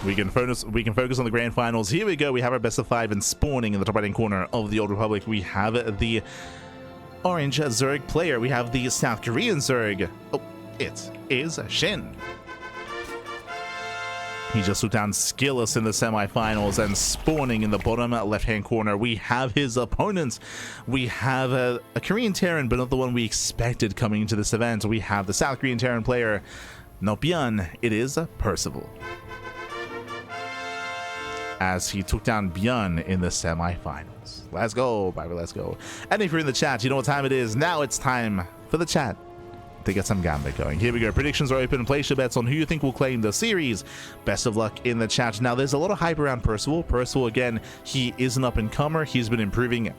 We can focus on the grand finals. Here we go. We have our best of 5 and spawning in the top right hand corner of the Old Republic. We have the orange Zerg player. We have the South Korean Zerg. Oh, it is SHIN. He just took down Skillus in the semifinals, and spawning in the bottom left-hand corner, we have his opponents. We have a Korean Terran, but not the one we expected coming into this event. We have the South Korean Terran player, not Byun. It is Percival, as he took down Byun in the semifinals. Let's go, baby, let's go. And if you're in the chat, you know what time it is. Now it's time for the chat to get some gambit going. Here we go. Predictions are open. Place your bets on who you think will claim the series. Best of luck in the chat. Now, there's a lot of hype around Percival. Percival, again, he is an up-and-comer. He's been improving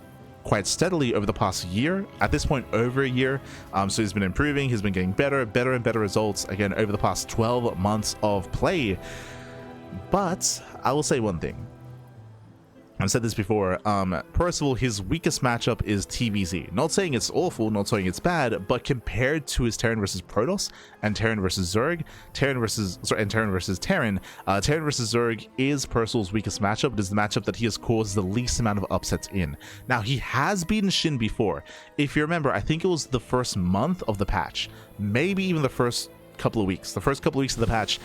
quite steadily over the past year. At this point, over a year. So he's been improving. He's been getting better and better results, again, over the past 12 months of play. But I will say one thing. I've said this before, Percival, his weakest matchup is TVZ. Not saying it's awful, not saying it's bad, but compared to his Terran versus Protoss and Terran versus Zerg, Terran versus Terran versus Zerg is Percival's weakest matchup. It is the matchup that he has caused the least amount of upsets in. Now, he has beaten SHIN before. If you remember, I think it was the first month of the patch, maybe even the first couple of weeks of the patch.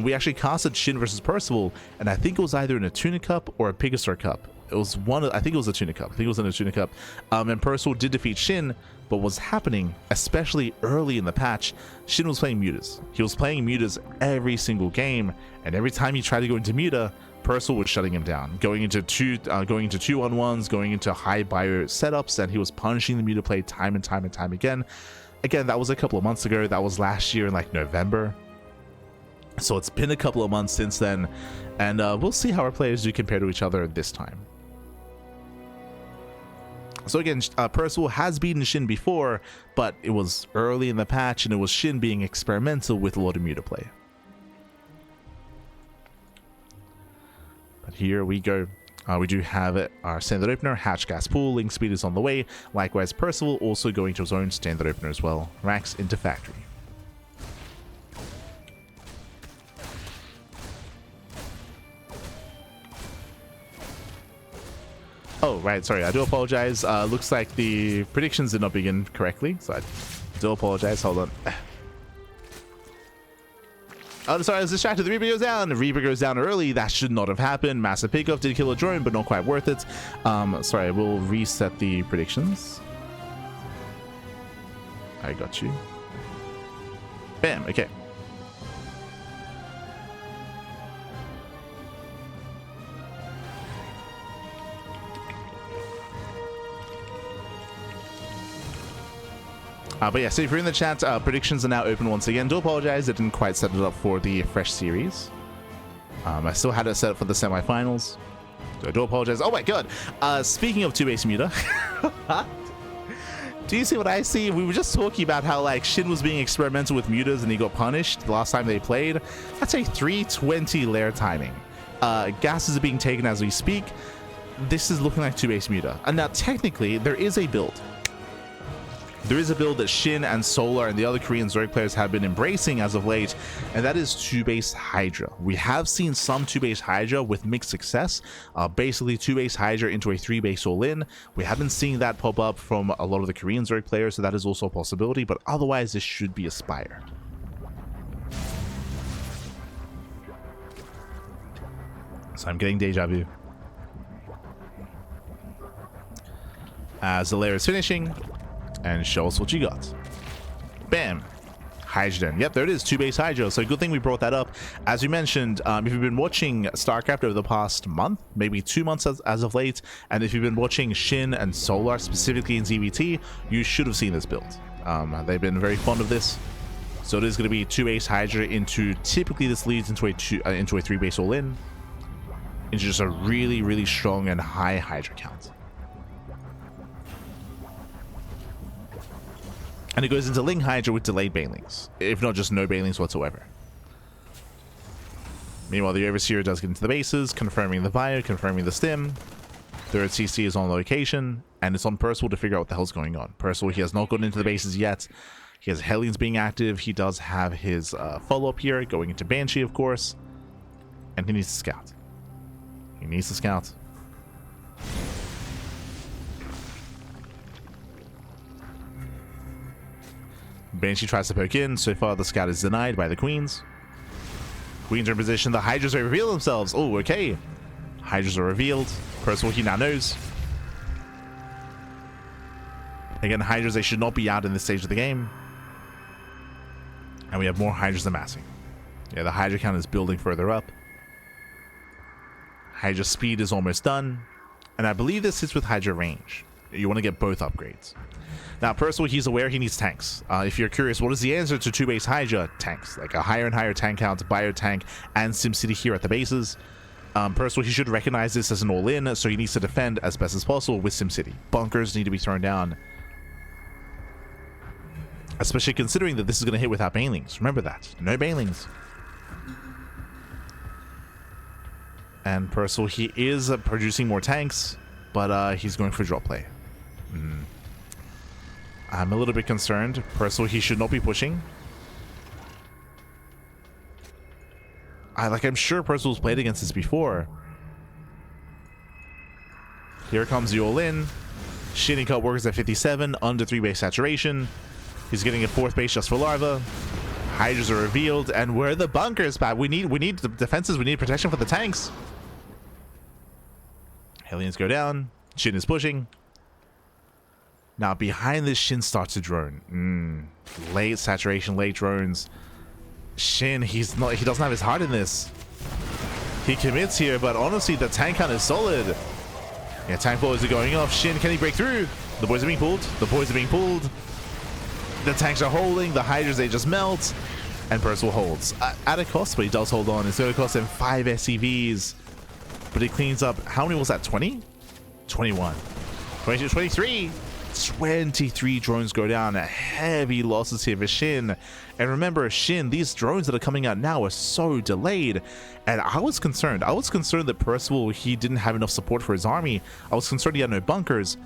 We actually casted SHIN versus Percival, and I think it was either in a Tuna Cup or a Pegasus Cup. It was one of, I think it was a Tuna Cup. I think it was in a Tuna Cup. And Percival did defeat SHIN, but what's happening, especially early in the patch, SHIN was playing mutas. He was playing mutas every single game, and every time he tried to go into muta, Percival was shutting him down, going into 2-on-1s, going into high bio setups, and he was punishing the muta play time and time again. Again, that was a couple of months ago. That was last year in like November. So it's been a couple of months since then, and we'll see how our players do compare to each other this time. So again, Percival has beaten SHIN before, but it was early in the patch, and it was SHIN being experimental with a lot of muta play. But here we go. We do have our standard opener, Hatch Gas Pool, Link Speed is on the way. Likewise, Percival also going to his own standard opener as well. Rax into Factory. Oh, right, sorry, I do apologize. Looks like the predictions did not begin correctly, so I do apologize. Hold on. Oh, sorry, I was distracted. The Reaper goes down. The Reaper goes down early. That should not have happened. Massive pickoff did kill a drone, but not quite worth it. Sorry, we'll reset the predictions. I got you. Bam, okay. But yeah, so if you're in the chat, predictions are now open once again. Do apologize, I didn't quite set it up for the fresh series. I still had it set up for the semifinals. So I do apologize. Oh my god! Speaking of 2-base muta, do you see what I see? We were just talking about how like SHIN was being experimental with mutas and he got punished the last time they played. That's a 320 lair timing. Gases are being taken as we speak. This is looking like 2-base muta. And now technically there is a build. There is a build that SHIN and Solar and the other Korean Zerg players have been embracing as of late, and that is 2-base Hydra. We have seen some 2-base Hydra with mixed success, basically 2-base Hydra into a 3-base all-in. We have been seeing that pop up from a lot of the Korean Zerg players, so that is also a possibility, but otherwise this should be a Spire. So I'm getting deja vu. As the layer is finishing, and show us what you got. Bam. Hydra. Yep, there it is, 2-base Hydra. So good thing we brought that up. As you mentioned, if you've been watching StarCraft over the past month, maybe 2 months as of late, and if you've been watching SHIN and Solar, specifically in ZvT, you should have seen this build. They've been very fond of this. So it is going to be 2-base Hydra into, typically this leads into a 3-base all-in, into just a really strong and high Hydra count. And it goes into Ling Hydra with delayed banelings, if not just no banelings whatsoever. Meanwhile, the Overseer does get into the bases, confirming the bio, confirming the stim. Third CC is on location, and it's on Percival to figure out what the hell's going on. Percival, he has not gotten into the bases yet. He has Hellions being active. He does have his follow-up here, going into Banshee, of course. And he needs to scout. He needs to scout. Banshee tries to poke in. So far, the scout is denied by the queens. Queens are in position. The Hydras are reveal themselves. Oh, okay. Hydras are revealed. Percival, he now knows. Again, Hydras, they should not be out in this stage of the game. And we have more Hydras amassing. Yeah, the Hydra count is building further up. Hydra speed is almost done. And I believe this hits with Hydra range. You want to get both upgrades. Now, Percival, he's aware he needs tanks. If you're curious, what is the answer to 2-base Hydra? Tanks. Like a higher and higher tank count, Biotank, and SimCity here at the bases. Percival, he should recognize this as an all-in, so he needs to defend as best as possible with SimCity. Bunkers need to be thrown down. Especially considering that this is going to hit without banelings. Remember that. No banelings. And Percival, he is producing more tanks, but he's going for drop play. I'm a little bit concerned. Percival, he should not be pushing. I'm sure Percival's played against this before. Here comes the all-in. SHIN Cup works at 57, under 3-base saturation. He's getting a 4th base just for larva. Hydras are revealed, and where are the bunkers, Pat? We need the defenses. We need protection for the tanks. Hellions go down. SHIN is pushing. Now behind this, SHIN starts to drone. Late saturation, late drones. SHIN, he doesn't have his heart in this. He commits here, but honestly, the tank count is solid. Yeah, tank boys are going off. SHIN, can he break through? The boys are being pulled. The boys are being pulled. The tanks are holding. The Hydras, they just melt. And Percival holds. At a cost, but he does hold on. It's going to cost him 5 SCVs. But he cleans up. How many was that? 20? 21. 22, 23. 23 drones go down. Heavy losses here for SHIN. And remember, SHIN, these drones that are coming out now are so delayed. And I was concerned. I was concerned that Percival, he didn't have enough support for his army. I was concerned he had no bunkers.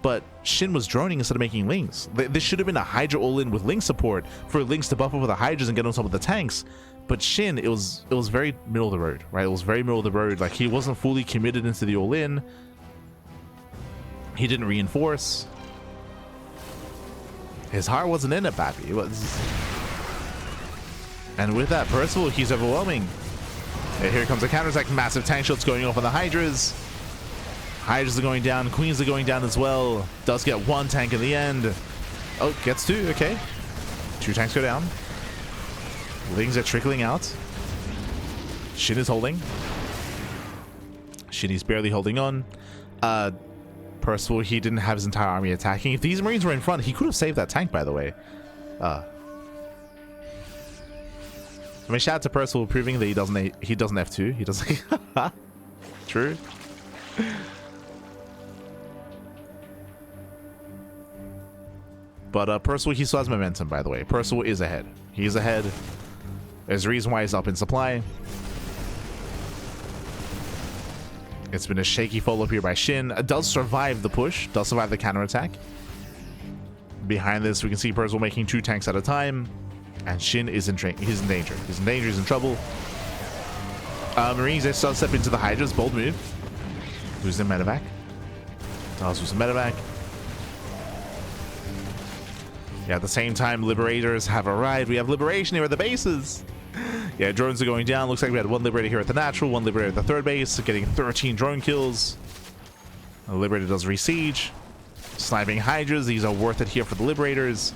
But SHIN was droning instead of making lings. This should have been a Hydra all-in with ling support for lings to buff over the Hydras and get on top of the tanks. But SHIN, it was very middle of the road, right? It was very middle of the road. Like, he wasn't fully committed into the all-in. He didn't reinforce. His heart wasn't in it, Bappy. It was... And with that, Percival, he's overwhelming. And here comes a counterattack. Massive tank shots going off on the Hydras. Hydras are going down. Queens are going down as well. Does get 1 tank in the end. Oh, gets 2. Okay. 2 tanks go down. Lings are trickling out. SHIN is holding. SHIN is barely holding on. Percival, he didn't have his entire army attacking. If these Marines were in front, he could have saved that tank, by the way. I mean, shout out to Percival proving that he doesn't F2. He doesn't. True. But Percival, he still has momentum, by the way. Percival is ahead. He's ahead. There's a reason why he's up in supply. It's been a shaky follow-up here by SHIN. Does survive the push. Does survive the counterattack. Behind this, we can see Percival making 2 tanks at a time. And SHIN is in danger. He's in danger. He's in trouble. Marines, they start step into the Hydras. Bold move. Who's in medevac? Does lose the medevac. Yeah, at the same time, Liberators have arrived. We have Liberation here at the bases. Yeah, drones are going down. Looks like we had 1 Liberator here at the natural, 1 Liberator at the 3rd base, getting 13 drone kills. The Liberator does re-siege. Sniping Hydras. These are worth it here for the Liberators.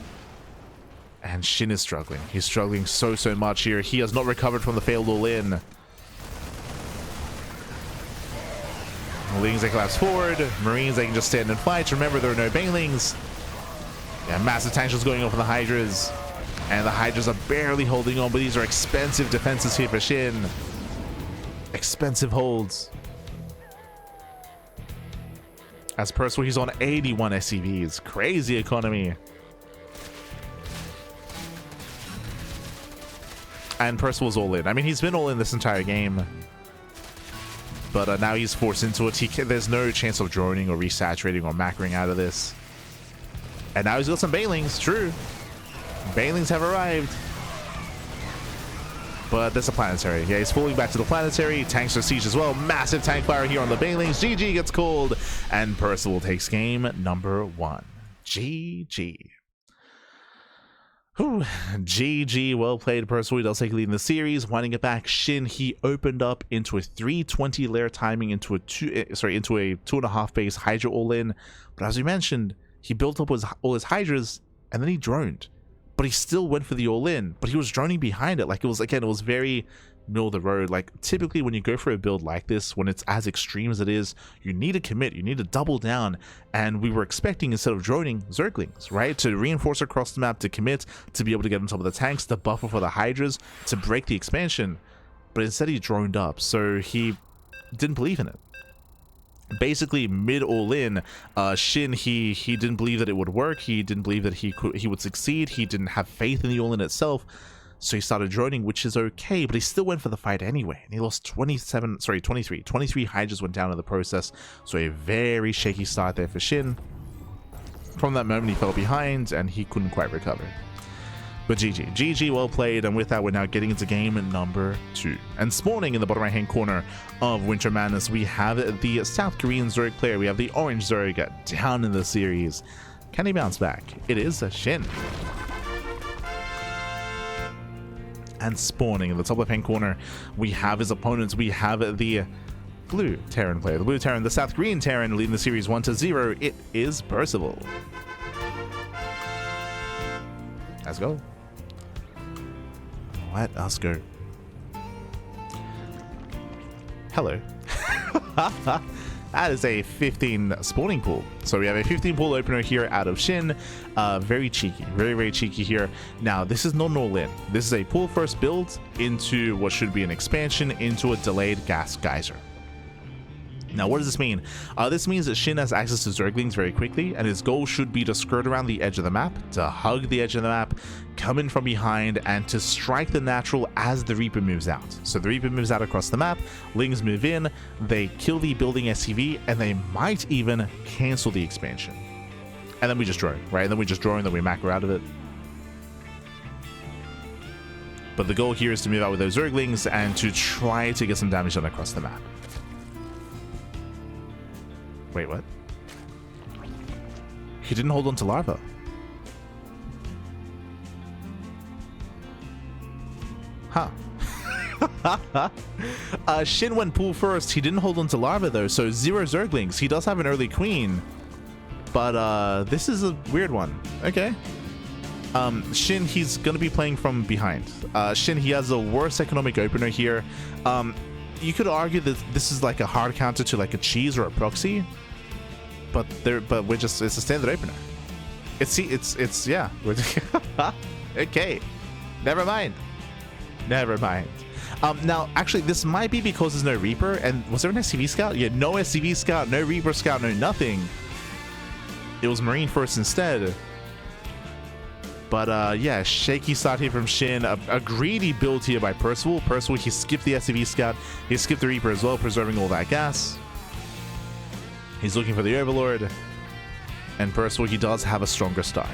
And SHIN is struggling. He's struggling so much here. He has not recovered from the failed all-in. Lings, they collapse forward. Marines, they can just stand and fight. Remember, there are no banelings. Yeah, massive tank shots going off on the Hydras. And the Hydras are barely holding on, but these are expensive defenses here for SHIN. Expensive holds. As Percival, he's on 81 SCVs. Crazy economy. And Percival's all in. I mean, he's been all in this entire game. But now he's forced into it. There's no chance of droning or resaturating or macroing out of this. And now he's got some banelings. True. Banelings have arrived. But there's a planetary. Yeah, he's falling back to the planetary. Tanks are siege as well. Massive tank fire here on the banelings. GG gets called. And Percival takes game number 1. GG. Whew. GG, well played, Percival. He does take a lead in the series. Winding it back, SHIN, he opened up into a 320 layer timing into a 2.5 base Hydra all-in. But as we mentioned, he built up all his Hydras, and then he droned. But he still went for the all-in, but he was droning behind it. Like, it was, again, it was very middle of the road. Like, typically when you go for a build like this, when it's as extreme as it is, you need to commit, you need to double down. And we were expecting, instead of droning, Zerglings, right, to reinforce across the map, to commit, to be able to get on top of the tanks, to buffer for the Hydras, to break the expansion. But instead he droned up, so he didn't believe in it. Basically, mid all-in, SHIN, he didn't believe that it would work. He didn't believe that he would succeed. He didn't have faith in the all-in itself. So he started droning, which is okay, but he still went for the fight anyway. And he lost 23 Hydras went down in the process. So a very shaky start there for SHIN. From that moment, he fell behind and he couldn't quite recover. But GG, well played. And with that, we're now getting into game number 2. And spawning in the bottom right-hand corner of Winter Madness, we have the South Korean Zerg player. We have the Orange Zerg down in the series. Can he bounce back? It is a SHIN. And spawning in the top left-hand corner, we have his opponents. We have the blue Terran player. The blue Terran, the South Korean Terran, leading the series 1-0. It is Percival. Let's go. Let us go. Hello. That is a 15 spawning pool. So we have a 15 pool opener here out of SHIN. Very cheeky, very cheeky here. Now, this is not an all-in. This is a pool first build into what should be an expansion into a delayed gas geyser. Now, what does this mean? This means that SHIN has access to Zerglings very quickly, and his goal should be to skirt around the edge of the map, to hug the edge of the map, come in from behind, and to strike the natural as the Reaper moves out. So the Reaper moves out across the map, Lings move in, they kill the building SCV, and they might even cancel the expansion. And then we just drone, right? And then we just drone, then we macro out of it. But the goal here is to move out with those Zerglings and to try to get some damage done across the map. Wait, what? He didn't hold on to larva. Huh. SHIN went pool first. He didn't hold on to larva though, so 0 Zerglings. He does have an early queen, but this is a weird one. Okay. SHIN, he's gonna be playing from behind. SHIN, he has a worse economic opener here. You could argue that this is like a hard counter to like a cheese or a proxy, but we're just, it's a standard opener. It's yeah. Okay, never mind. Now actually this might be because there's no Reaper, and was there an SCV scout? Yeah, no SCV scout, no Reaper scout, no nothing. It was Marine first instead. But yeah, shaky start here from SHIN. A greedy build here by Percival. Percival, he skipped the SCV scout. He skipped the Reaper as well, preserving all that gas. He's looking for the Overlord. And Percival, he does have a stronger start.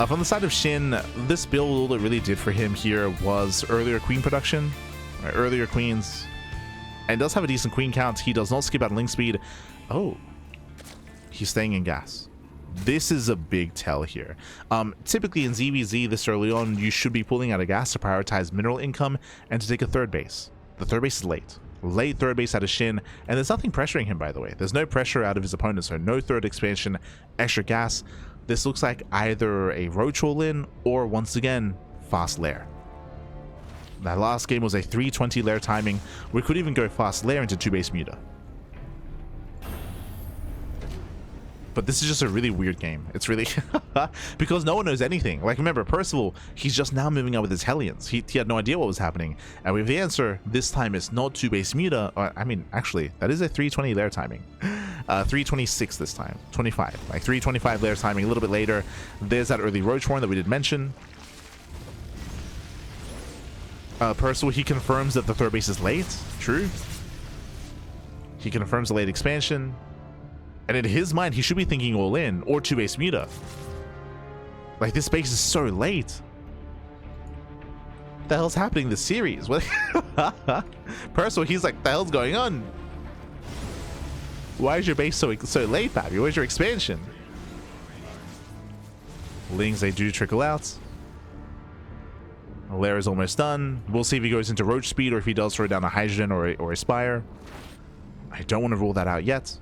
From the side of SHIN, this build, all it really did for him here was earlier queen production. Right, earlier queens. And does have a decent queen count. He does not skip out link speed. Oh. He's staying in gas. This is a big tell here. Typically in ZvZ this early on, you should be pulling out a gas to prioritize mineral income and to take a third base. The third base is late. Late third base out of SHIN, and there's nothing pressuring him, by the way. There's no pressure out of his opponent, so no third expansion, extra gas. This looks like either a roach all-in or, once again, fast lair. That last game was a 320 lair timing. We could even go fast lair into 2-base muta. But this is just a really weird game. It's really because no one knows anything. Like, remember, Percival, he's just now moving out with his Hellions. He had no idea what was happening. And we have the answer. This time it's not 2-base muta. I mean, actually, that is a 320 lair timing. 326 this time. 25. Like 325 lair timing a little bit later. There's that early Roach Horn that we did mention. Percival, he confirms that the third base is late. True. He confirms the late expansion. And in his mind, he should be thinking all in or 2-base muta. Like, this base is so late. the hell's happening in this series? What? Percival, he's like, the hell's going on? Why is your base so late, Pappy? Where's your expansion? Lings, they do trickle out. Lair is almost done. We'll see if he goes into roach speed or if he does throw down a hydrogen or a spire. I don't want to rule that out yet.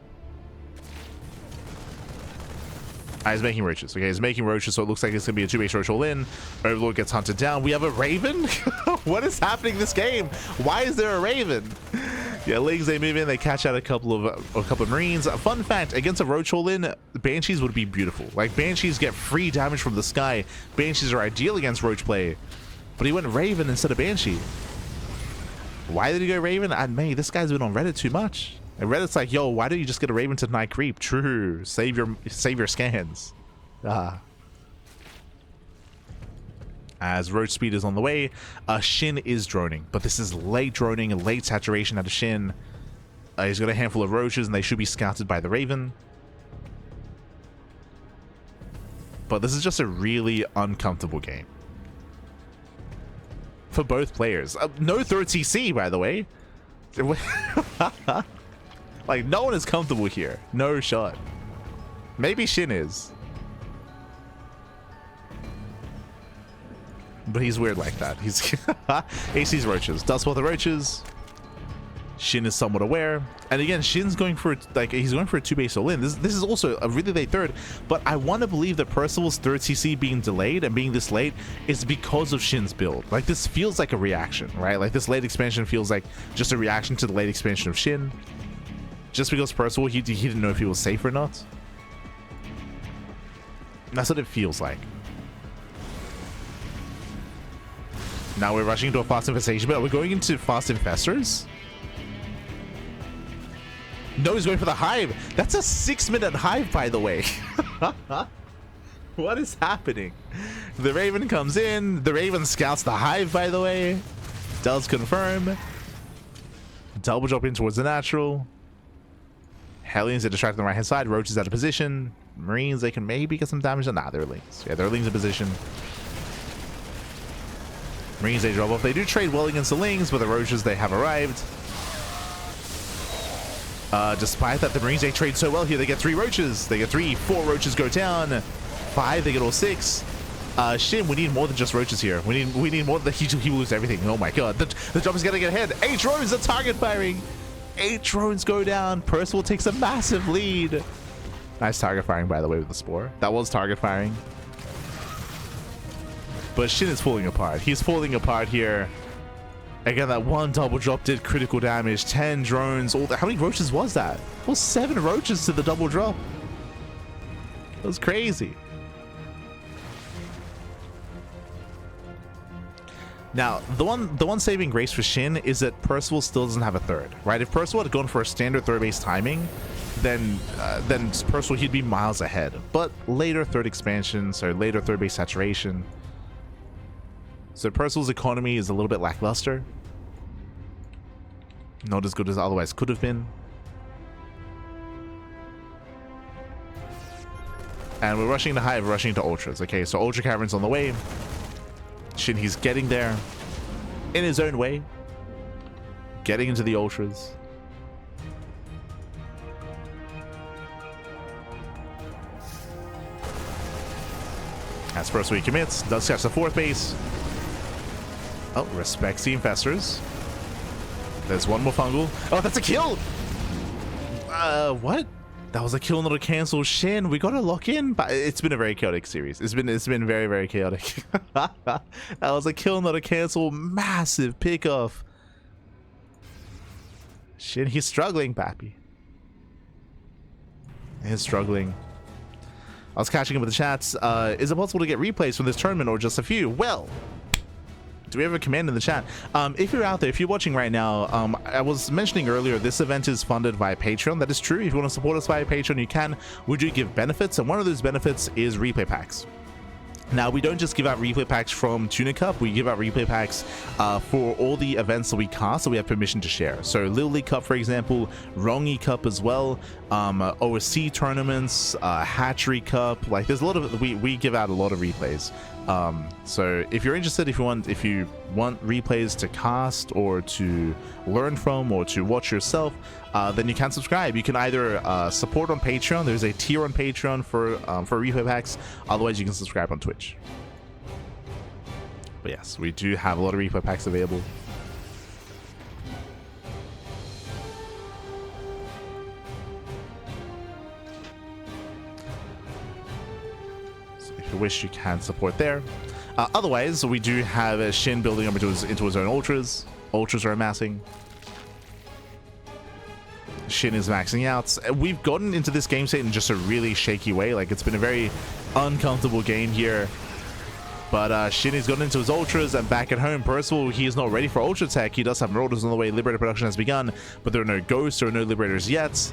He's making roaches. Okay, he's making roaches, so it looks like it's going to be a 2-base roach all in. Overlord gets hunted down. We have a Raven? What is happening this game? Why is there a Raven? Yeah, Lings, they move in. They catch out a couple of Marines. Fun fact, against a roach all in, Banshees would be beautiful. Like, Banshees get free damage from the sky. Banshees are ideal against roach play. But he went Raven instead of Banshee. Why did he go Raven? And man, this guy's been on Reddit too much. And Reddit's like, yo, why don't you just get a Raven to deny creep? True. Save your scans. As roach speed is on the way, SHIN is droning. But this is late droning, late saturation out of SHIN. He's got a handful of roaches and they should be scouted by the Raven. But this is just a really uncomfortable game. For both players. No third CC, by the way. Like, no one is comfortable here. No shot. Maybe SHIN is. But he's weird like that. He's he sees roaches. Does spot the roaches. SHIN is somewhat aware. And again, SHIN's going for he's going for a 2-base all-in. This is also a really late third, but I want to believe that Percival's third CC being delayed and being this late is because of SHIN's build. Like, this feels like a reaction, right? Like, this late expansion feels like just a reaction to the late expansion of SHIN. Just because Percival, he didn't know if he was safe or not. That's what it feels like. Now we're rushing into a fast infestation, but we're going into fast infestors? No, he's going for the hive. That's a 6-minute hive, by the way. What is happening? The Raven comes in. The Raven scouts the hive, by the way. Does confirm. Double drop in towards the natural. Hellions are distracted on the right hand side. Roach is out of position. Marines, they can maybe get some damage. Nah, they're Lings. Yeah, they're Lings in position. Marines, they drop off. They do trade well against the Lings, but the Roaches, they have arrived. Despite that, the Marines, they trade so well here. They get 3 roaches. They get 3. 4 roaches go down. 5, they get all 6. SHIN, we need more than just roaches here. We need more than he will lose everything. Oh my god. The job is gonna get ahead. 8 drones are target firing. 8 drones go down. Percival takes a massive lead. Nice target firing, by the way, with the Spore. That was target firing. But SHIN is falling apart. He's falling apart here. Again, that one double drop did critical damage. 10 drones. How many roaches was that? Well, 7 roaches to the double drop. That was crazy. Now, the one saving grace for SHIN is that Percival still doesn't have a third, right? If Percival had gone for a standard third base timing, then Percival, he'd be miles ahead. But later third expansion, so later third base saturation. So Percival's economy is a little bit lackluster. Not as good as it otherwise could have been. And we're rushing to hive, rushing to ultras. Okay, so ultra cavern's on the way. SHIN, he's getting there in his own way. Getting into the ultras. As Percival he commits, does catch the 4th base. Oh, respects the infestors. There's one more fungal. Oh, that's a kill! What? That was a kill, not a cancel. SHIN, we gotta lock in. But it's been a very chaotic series. It's been very, very chaotic. That was a kill, not a cancel. Massive pickoff. SHIN, he's struggling, Pappy. He's struggling. I was catching up with the chats. Is it possible to get replays from this tournament or just a few? Well, do we have a command in the chat? If you're out there, if you're watching right now, I was mentioning earlier, this event is funded via Patreon. That is true. If you want to support us via Patreon, you can. We do give benefits, and one of those benefits is replay packs. Now, we don't just give out replay packs from Tuna Cup. We give out replay packs for all the events that we cast, so we have permission to share. So Little League Cup, for example, Rongi Cup as well, OSC tournaments, Hatchery Cup. Like, there's a lot of, we give out a lot of replays. So if you're interested, if you want replays to cast or to learn from or to watch yourself, then you can subscribe. You can either support on Patreon. There's a tier on Patreon for replay packs. Otherwise, you can subscribe on Twitch. But yes, we do have a lot of replay packs available. If you wish, you can support there. Otherwise, we do have SHIN building up into his own ultras. Ultras are amassing. SHIN is maxing out. We've gotten into this game state in just a really shaky way. Like, it's been a very uncomfortable game here. But SHIN has gotten into his ultras, and back at home, Percival, he is not ready for ultra tech. He does have marauders on the way. Liberator production has begun, but there are no ghosts, there are no liberators yet.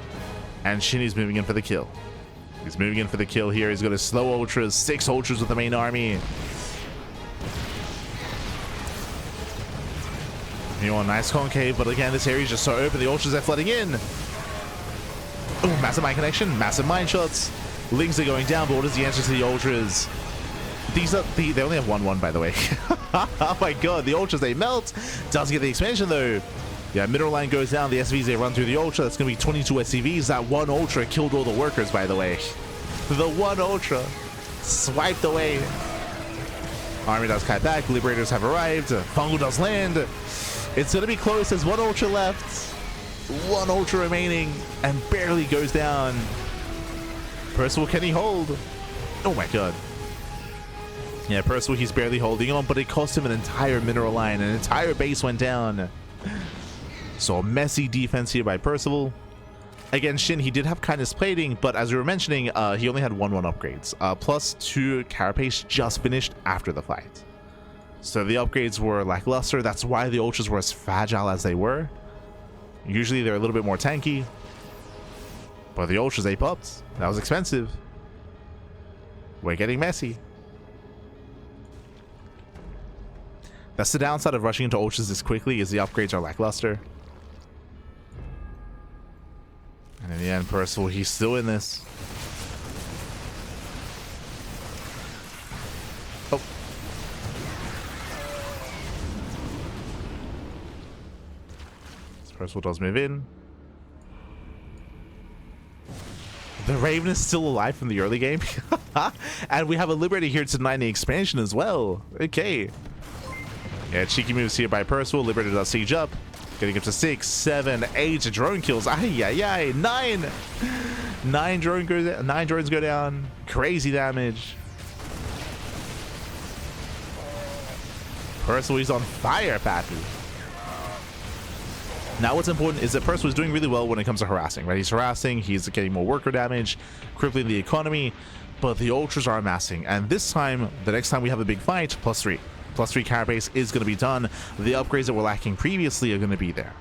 And SHIN is moving in for the kill. He's moving in for the kill here. He's got his slow ultras, 6 ultras with the main army. You know, nice concave, but again, this area is just so open. The ultras are flooding in. Oh, massive mine connection, massive mine shots. Lings are going down, but what is the answer to the ultras? These are they only have 1-1, by the way. Oh my god, the ultras, they melt. Does get the expansion though. Yeah, middle line goes down. The SVs, they run through the ultra. That's going to be 22 SCVs. That one ultra killed all the workers, by the way. The one ultra swiped away. Army does kite back. Liberators have arrived. Fungal does land. It's going to be close. There's one ultra left. One ultra remaining and barely goes down. Percival, can he hold? Oh my god. Yeah, Percival, he's barely holding on, but it cost him an entire mineral line. An entire base went down. So a messy defense here by Percival. Again, SHIN, he did have kindness plating, but as we were mentioning, he only had 1-1 upgrades. +2 carapace just finished after the fight. So the upgrades were lackluster. That's why the ultras were as fragile as they were. Usually they're a little bit more tanky. But the ultras, they popped. That was expensive. We're getting messy. That's the downside of rushing into ultras this quickly, is the upgrades are lackluster. And in the end, Percival, he's still in this. Oh. Percival does move in. The Raven is still alive from the early game. And we have a Liberator here to deny the expansion as well. Okay. Yeah, cheeky moves here by Percival. Liberator does siege up. Getting up to 6, 7, 8 drone kills. Ay, ay, ay. 9. 9 drones go down. Crazy damage. Percival is on fire, Pappy. Now what's important is that Percival is doing really well when it comes to harassing, right? He's harassing, he's getting more worker damage, crippling the economy, but the ultras are amassing. And this time, the next time we have a big fight, +3. +3 carapace is going to be done. The upgrades that were lacking previously are going to be there.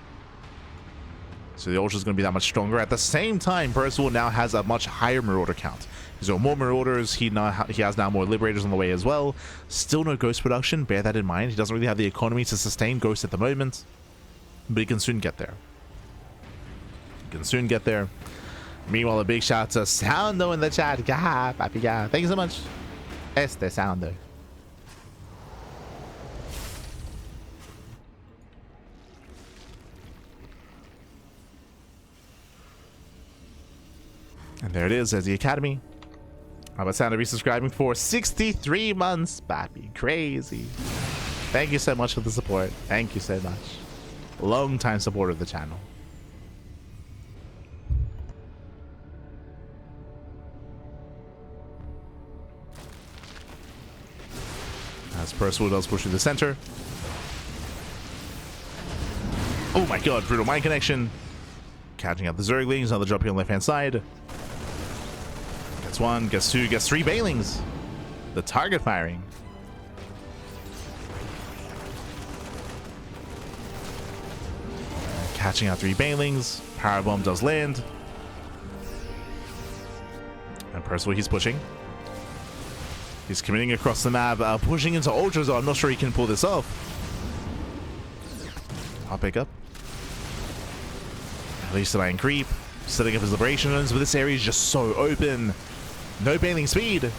So the ultra is going to be that much stronger. At the same time, Percival now has a much higher marauder count. He's got more marauders. He has now more liberators on the way as well. Still no ghost production. Bear that in mind. He doesn't really have the economy to sustain ghosts at the moment. But he can soon get there. He can soon get there. Meanwhile, a big shout out to Soundo in the chat. Gah, papi, gah. Thank you so much. Soundo. And there it is, as the Academy. How about Soundo resubscribing for 63 months, papi? Crazy. Thank you so much for the support. Thank you so much. Long time supporter of the channel. As Percival does push through the center. Oh my god, brutal mine connection. Catching out the Zerglings, another drop here on the left hand side. Gets 1, gets 2, gets 3 Bailings. The target firing. Catching out 3 Bailings. Power bomb does land. And Percival, he's pushing. He's committing across the map, pushing into ultras. I'm not sure he can pull this off. I'll pick up. At least denying creep. Setting up his liberation zones, but this area is just so open. No bailing speed.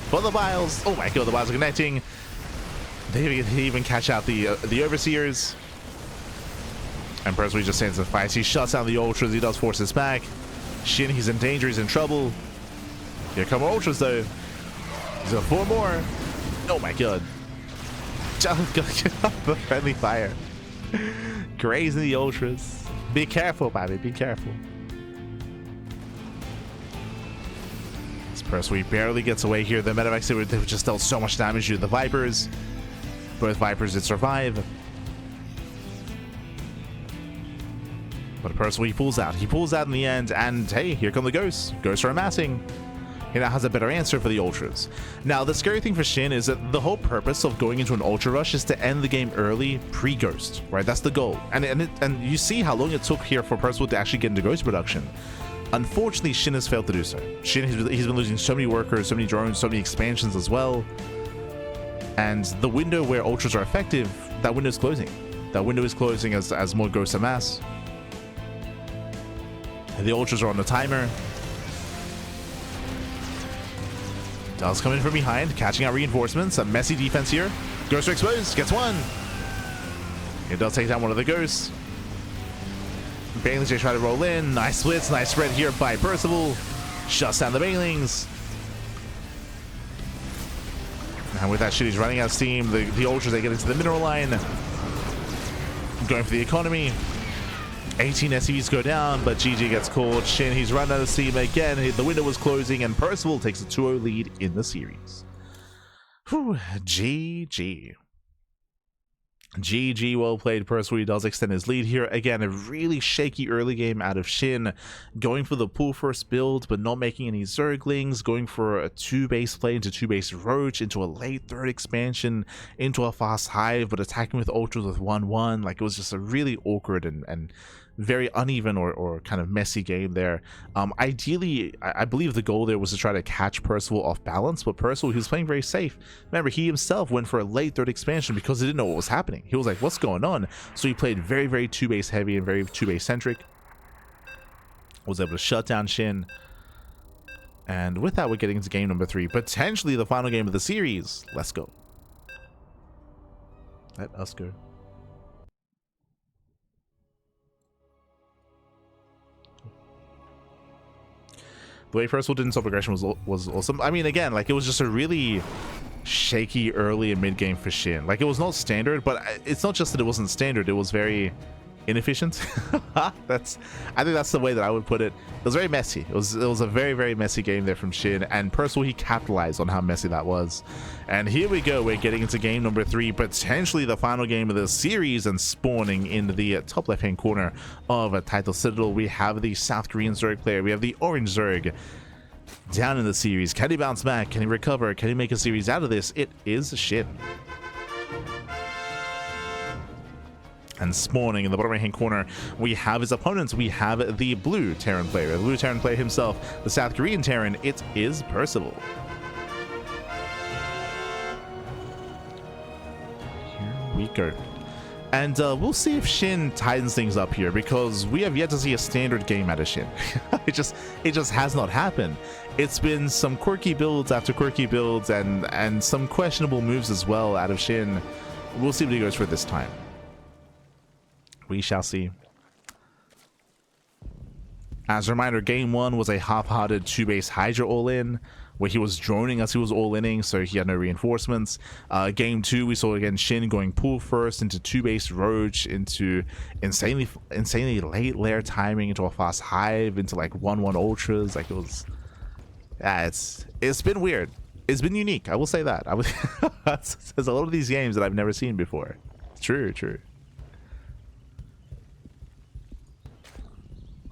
for the Biles. Oh my god, the Biles are connecting. They even catch out the Overseers. And Percival just stands and fights. He shuts down the Ultras. He does force us back. Shin, he's in danger. He's in trouble. Here come Ultras, though. He's got 4 more. Oh my god. Just gonna get off the friendly fire. Grazing the Ultras. Be careful, Bobby. Be careful. This Percival barely gets away here. The medevacs, they just dealt so much damage to the Vipers. Both Vipers did survive. But Percival, he pulls out. He pulls out in the end, and hey, here come the Ghosts. Ghosts are amassing. He now has a better answer for the Ultras. Now, the scary thing for Shin is that the whole purpose of going into an Ultra Rush is to end the game early, pre-Ghost, right? That's the goal. And you see how long it took here for Percival to actually get into Ghost production. Unfortunately, Shin has failed to do so. Shin, he's been losing so many workers, so many drones, so many expansions as well. And the window where Ultras are effective, that window is closing. That window is closing as more Ghosts amass. The Ultras are on the timer. Does come in from behind, catching out reinforcements. A messy defense here. Ghosts are exposed. Gets one. It does take down one of the Ghosts. Banelings, they try to roll in. Nice splits. Nice spread here by Percival. Shuts down the Banelings. And with that shit, he's running out of steam. The Ultras, they get into the mineral line. Going for the economy. 18 SCVs go down, but GG gets caught. Shin, he's run out of steam again. The window was closing, and Percival takes a 2-0 lead in the series. Whew, GG. GG, well played. Percival, he does extend his lead here. Again, a really shaky early game out of Shin. Going for the pull first build, but not making any Zerglings. Going for a 2-base play into 2-base Roach, into a late 3rd expansion, into a fast Hive, but attacking with Ultras with 1-1. Like, it was just a really awkward and very uneven or kind of messy game there. Ideally, I believe the goal there was to try to catch Percival off balance, but Percival, he was playing very safe. Remember, he himself went for a late 3rd expansion because he didn't know what was happening. He was like, what's going on? So he played very, very 2-base heavy and very 2-base centric. Was able to shut down Shin. And with that, we're getting into game number 3, potentially the final game of the series. Let's go. Let us go. The way Percival did in self-aggression was awesome. I mean, again, like, it was just a really shaky early and mid game for Shin. Like, it was not standard, but it's not just that it wasn't standard, it was very inefficient. I think that's the way that I would put it. It was very messy. It was a very, very messy game there from Shin, and Percival, he capitalized on how messy that was. And here we go, we're getting into game number 3, potentially the final game of the series, and spawning in the top left hand corner of a title citadel, we have the South Korean Zerg player. We have the Orange Zerg down in the series. Can he bounce back? Can he recover? Can he make a series out of this? It is Shin. And spawning in the bottom right hand corner, we have his opponents. We have the blue Terran player, the blue Terran player himself, the South Korean Terran. It is Percival. Here we go. And we'll see if Shin tightens things up here, because we have yet to see a standard game out of Shin. it just has not happened. It's been some quirky builds after quirky builds, and some questionable moves as well out of Shin. We'll see what he goes for this time. We shall see. As a reminder, game 1 was a half-hearted 2-base Hydra all-in, where he was droning as he was all-inning, so he had no reinforcements. Game 2, we saw again Shin going pull first into 2-base Roach, into insanely late lair timing, into a fast Hive, into like 1-1 Ultras. Like, it was... yeah, it's been weird. It's been unique, I will say that. There's a lot of these games that I've never seen before. True.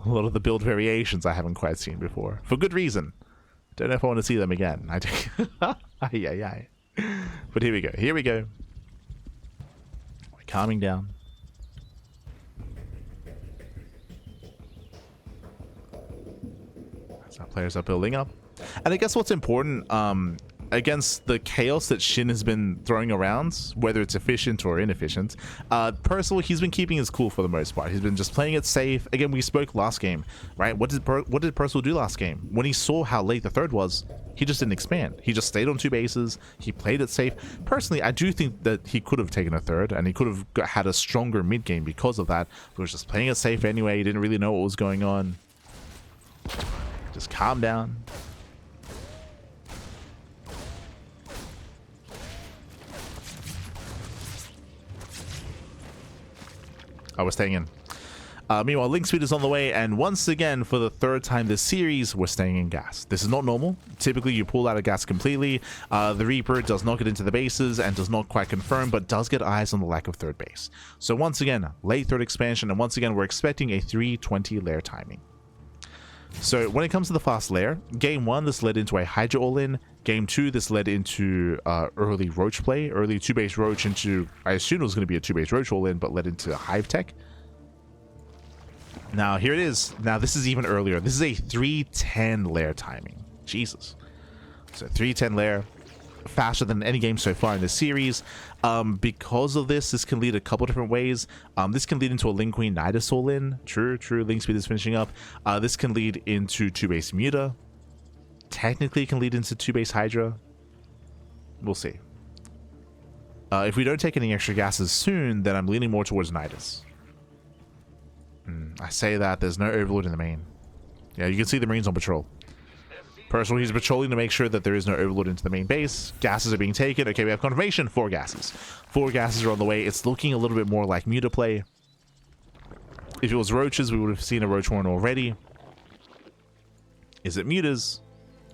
A lot of the build variations I haven't quite seen before, for good reason. Don't know if I want to see them again. I do. Ay. But here we go. We're calming down. As our players are building up. And I guess what's important against the chaos that SHIN has been throwing around, whether it's efficient or inefficient, Percival, he's been keeping his cool for the most part. He's been just playing it safe. Again, we spoke last game, right? What did Percival do last game? When he saw how late the third was, he just didn't expand. He just stayed on 2 bases. He played it safe. Personally, I do think that he could have taken a third, and he could have had a stronger mid game because of that. He was just playing it safe anyway. He didn't really know what was going on. Just calm down. We're staying in. Meanwhile, Link Speed is on the way, and once again, for the 3rd time this series, we're staying in gas. This is not normal. Typically, you pull out of gas completely. The Reaper does not get into the bases and does not quite confirm, but does get eyes on the lack of 3rd base. So once again, late 3rd expansion, and once again, we're expecting a 320 lair timing. So when it comes to the fast lair, game 1, this led into a Hydra all-in. Game 2, this led into early Roach play, early 2-base Roach into, I assumed it was going to be a 2-base Roach all-in, but led into Hive Tech. Now, here it is. Now, this is even earlier. This is a 310 lair timing. Jesus. So 310 lair, faster than any game so far in this series. Because of this can lead a couple different ways. This can lead into a Link Queen Nidus all-in. True. Link Speed is finishing up. This can lead into 2-base Muta. Technically, it can lead into 2-base Hydra. We'll see. If we don't take any extra gases soon, then I'm leaning more towards Nidus. I say that, there's no Overlord in the main. Yeah, you can see the Marines on patrol. Percival, he's patrolling to make sure that there is no Overlord into the main base. Gases are being taken. Okay, we have confirmation. 4 gases. 4 gases are on the way. It's looking a little bit more like Muta play. If it was Roaches, we would have seen a Roach Horn already. Is it Mutas?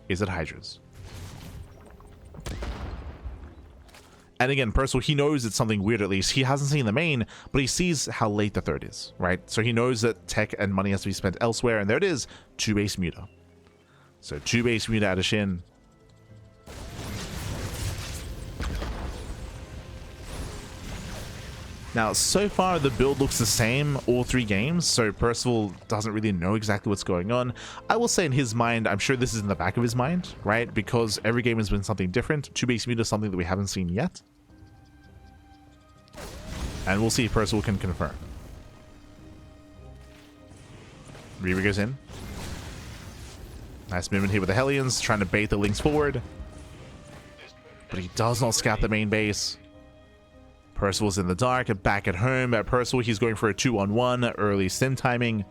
Is it Hydras? And again, Percival, he knows it's something weird at least. He hasn't seen the main, but he sees how late the 3rd is, right? So he knows that tech and money has to be spent elsewhere, and there it is, 2-base Muta. So 2-base Muta out of SHIN. Now, so far, the build looks the same all 3 games, so Percival doesn't really know exactly what's going on. I will say in his mind, I'm sure this is in the back of his mind, right? Because every game has been something different. 2-base Muta is something that we haven't seen yet. And we'll see if Percival can confirm. Reaver goes in. Nice movement here with the Hellions, trying to bait the Lynx forward. But he does not scout the main base. Percival's in the dark, back at home. At Percival, he's going for a 2-on-1, early sim timing.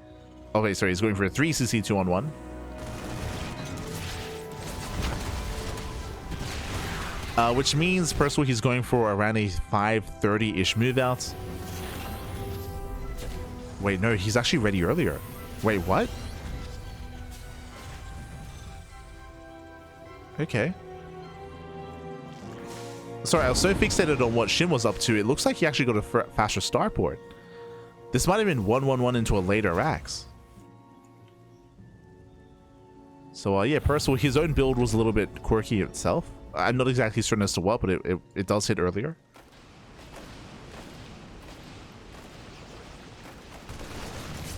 Okay, sorry, he's going for a 3cc 2-on-1. Which means Percival, he's going for around a 5:30-ish move out. Wait, no, he's actually ready earlier. Wait, what? Okay. Sorry, I was so fixated on what SHIN was up to. It looks like he actually got a faster starport. This might have been 1-1-1 into a later axe. So, yeah, Percival, his own build was a little bit quirky itself. I'm not exactly certain as to what, but it does hit earlier.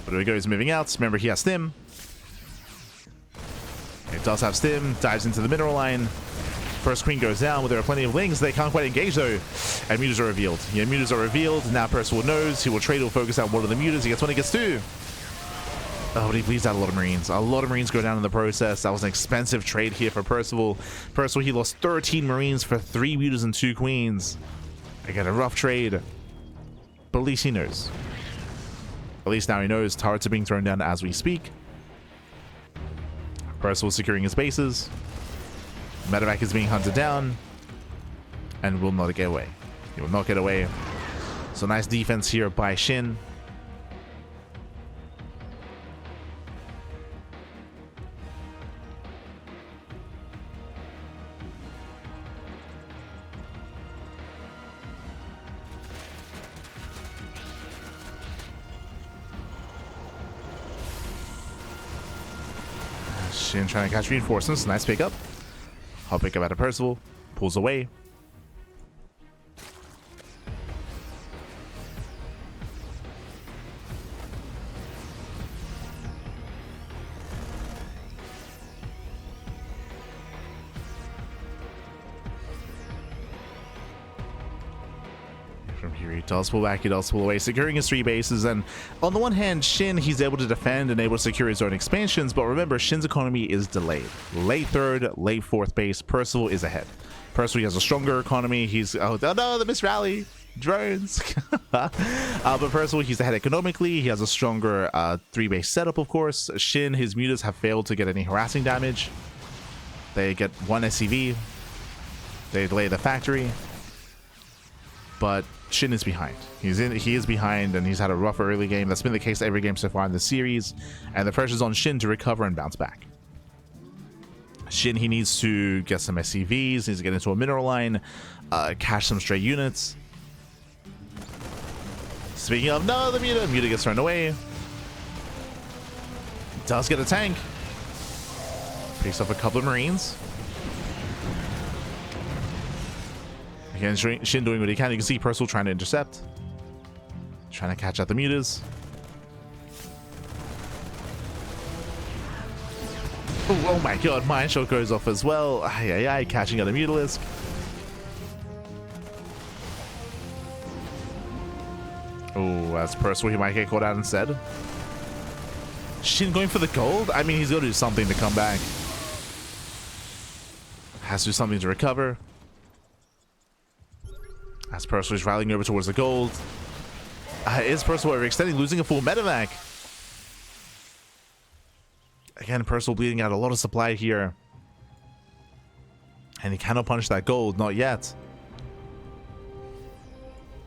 But there he goes, moving out. Remember, he has stim. It does have stim. Dives into the mineral line. First queen goes down, but there are plenty of lings. They can't quite engage, though. And mutas are revealed. Yeah, mutas are revealed. Now Percival knows. He will trade. He'll focus out one of the mutas. He gets one, he gets 2. Oh, but he bleeds out a lot of Marines. A lot of Marines go down in the process. That was an expensive trade here for Percival. Percival, he lost 13 Marines for 3 mutas and 2 queens. Again, a rough trade. But at least he knows. At least now he knows turrets are being thrown down as we speak. Percival securing his bases. Medevac is being hunted down. And will not get away. He will not get away. So nice defense here by SHIN. SHIN trying to catch reinforcements. Nice pickup. Hot pickup out of Percival. Pulls away. He does pull back, he does pull away, securing his 3 bases. And on the one hand, Shin, he's able to defend and able to secure his own expansions. But remember, Shin's economy is delayed. Late 3rd, late 4th base. Percival is ahead. Percival has a stronger economy. He's... Oh, no, the miss rally. Drones. But Percival, he's ahead economically. He has a stronger 3-base setup, of course. Shin, his mutas have failed to get any harassing damage. They get 1 SCV. They delay the factory. But Shin is behind. He is behind, and he's had a rough early game. That's been the case every game so far in the series. And the pressure's on Shin to recover and bounce back. Shin, he needs to get some SCVs, needs to get into a mineral line, cash some stray units. Speaking of, no, the Muta gets thrown away. Does get a tank. Picks up a couple of Marines. Again, Shin doing what he can. You can see Percival trying to intercept. Trying to catch out the Mutas. Oh my god, Mine Shot goes off as well. Catching out a Mutalisk. Oh, that's Percival. He might get caught out instead. Shin going for the gold? I mean, he's got to do something to come back. Has to do something to recover. As Percival is rallying over towards the gold. Is Percival overextending, losing a full medevac? Again, Percival bleeding out a lot of supply here. And he cannot punish that gold, not yet.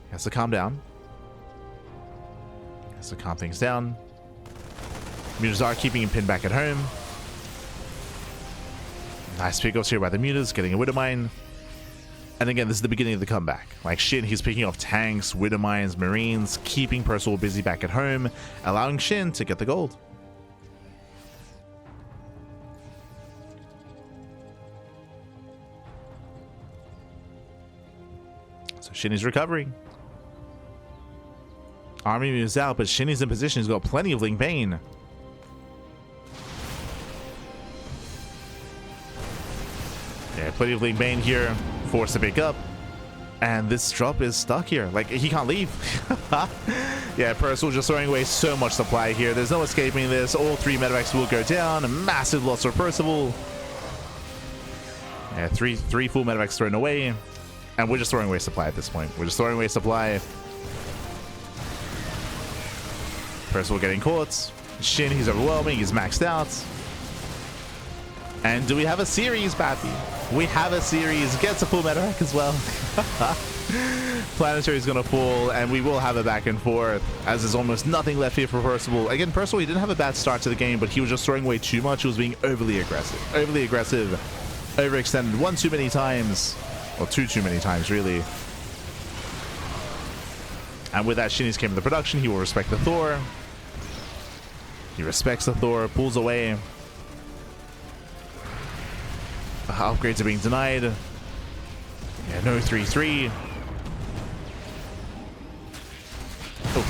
He has to calm down. He has to calm things down. Mutas are keeping him pinned back at home. Nice pickups here by the Mutas, getting a Widowmine. And again, this is the beginning of the comeback. Like Shin, he's picking off tanks, Widowmines, Marines, keeping Percival busy back at home, allowing Shin to get the gold. So Shin is recovering. Army moves out, but Shin is in position. He's got plenty of Ling Bane. Yeah, plenty of Ling Bane here. Forced to pick up. And this drop is stuck here. Like, he can't leave. Yeah, Percival just throwing away so much supply here. There's no escaping this. All 3 medevacs will go down. Massive loss for Percival. Yeah, three full medevacs thrown away. And we're just throwing away supply at this point. We're just throwing away supply. Percival getting caught. Shin, he's overwhelming. He's maxed out. And do we have a series, Pappy? We have a series. Gets a full medevac as well. Planetary is going to fall, and we will have a back and forth, as there's almost nothing left here for Percival. Again, Percival, he didn't have a bad start to the game, but he was just throwing away too much. He was being overly aggressive. Overly aggressive. Overextended one too many times. Or two too many times, really. And with that, Shinny's came in the production. He will respect the Thor. He respects the Thor, pulls away. Upgrades are being denied. Yeah, no 3-3. Oh.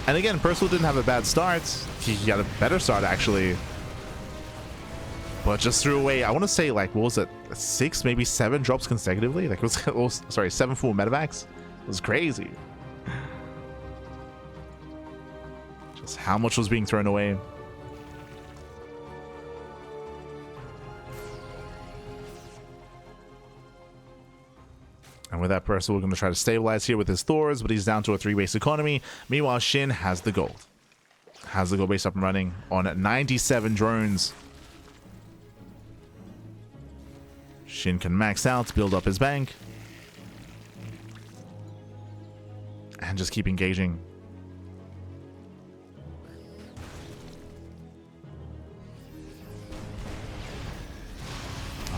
And again, Percival didn't have a bad start. He had a better start, actually. But just threw away, I want to say, like, what was it? 6, maybe 7 drops consecutively? Like, it was, sorry, 7 full medevacs? It was crazy. Just how much was being thrown away. And with that, Percival, we're going to try to stabilize here with his Thors, but he's down to a 3-base economy. Meanwhile, Shin has the gold. Has the gold base up and running on 97 drones. Shin can max out, build up his bank. And just keep engaging.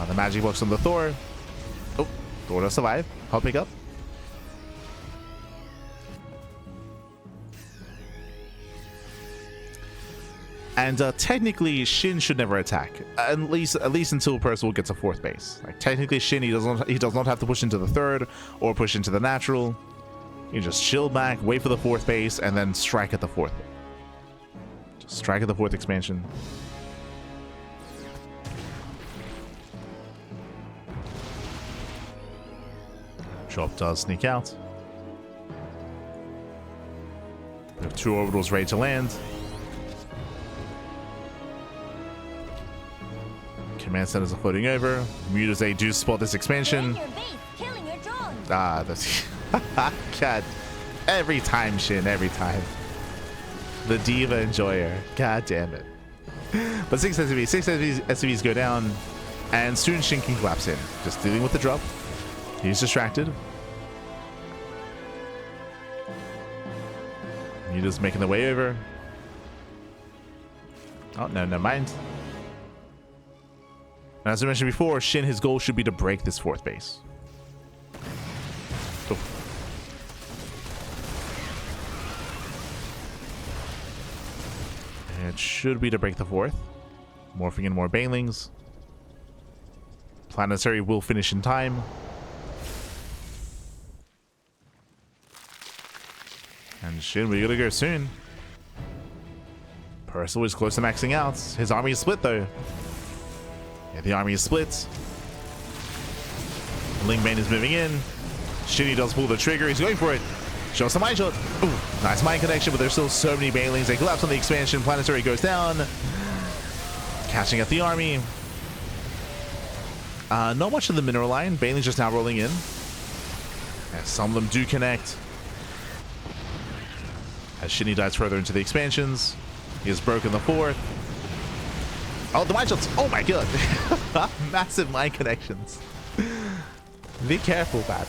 The magic box on the Thor. Oh, Thor does survive. Hot pick up. And technically, Shin should never attack, at least until Percival gets a 4th base. Like, technically, Shin, he does not have to push into the 3rd or push into the natural. You just chill back, wait for the 4th base, and then strike at the 4th. Just strike at the 4th expansion. Drop does sneak out. We have 2 orbitals ready to land. Command centers are floating over. Mutas, they do spot this expansion. Ah, that's... God. Every time, Shin, every time. The Diva Enjoyer. God damn it. But 6 SCVs, 6 SCVs go down, and soon Shin can collapse in. Just dealing with the drop. He's distracted. Muta's making their way over. Oh, no, never mind. And as I mentioned before, Shin, his goal should be to break this 4th base. Oh. It should be to break the 4th. Morphing in more banelings. Planetary will finish in time. And Shin, we gotta go soon. Percival is close to maxing out. His army is split though. Yeah, the army is split. Lingbane is moving in. Shinny does pull the trigger. He's going for it. Shows the mind shot. Ooh, nice mind connection, but there's still so many banelings. They collapse on the expansion. Planetary goes down. Catching at the army. Not much of the mineral line. Banelings just now rolling in. Yeah, some of them do connect. As Shinny dives further into the expansions. He has broken the 4th. Oh, the mind shots. Oh my god. Massive mind connections. Be careful, Pappy.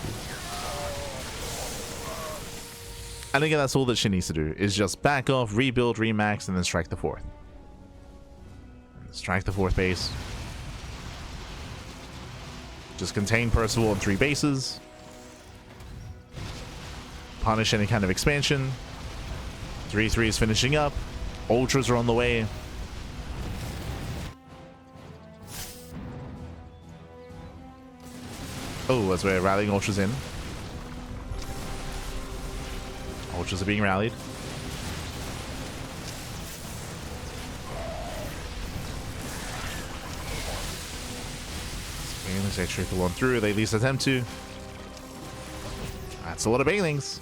And again, that's all that Shin needs to do, is just back off, rebuild, remax, and then strike the 4th. Strike the 4th base. Just contain Percival on 3 bases. Punish any kind of expansion. 3-3 is finishing up. Ultras are on the way. Oh, as we're rallying Ultras in. Ultras are being rallied. Banelings, they trickle on through. They at least attempt to. That's a lot of banelings.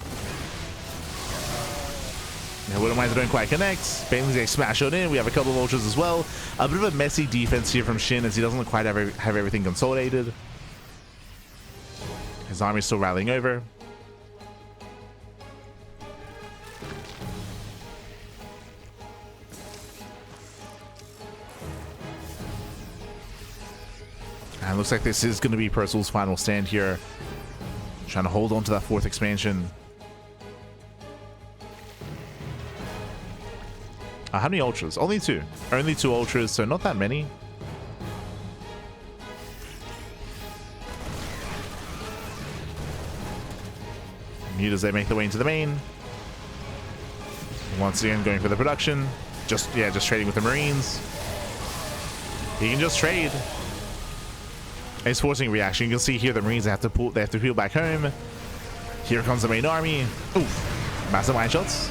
Now, Widow Mines don't quite connect. Banelings, they smash on in. We have a couple of Ultras as well. A bit of a messy defense here from Shin as he doesn't quite have everything consolidated. His army is still rallying over. And it looks like this is going to be Percival's final stand here. Trying to hold on to that 4th expansion. How many Ultras? Only 2. Only 2 Ultras, so not that many. Mutas, they make their way into the main. Once again, going for the production. Just trading with the Marines. He can just trade. He's forcing reaction. You can see here the Marines have to peel back home. Here comes the main army. Oof. Massive mine shots.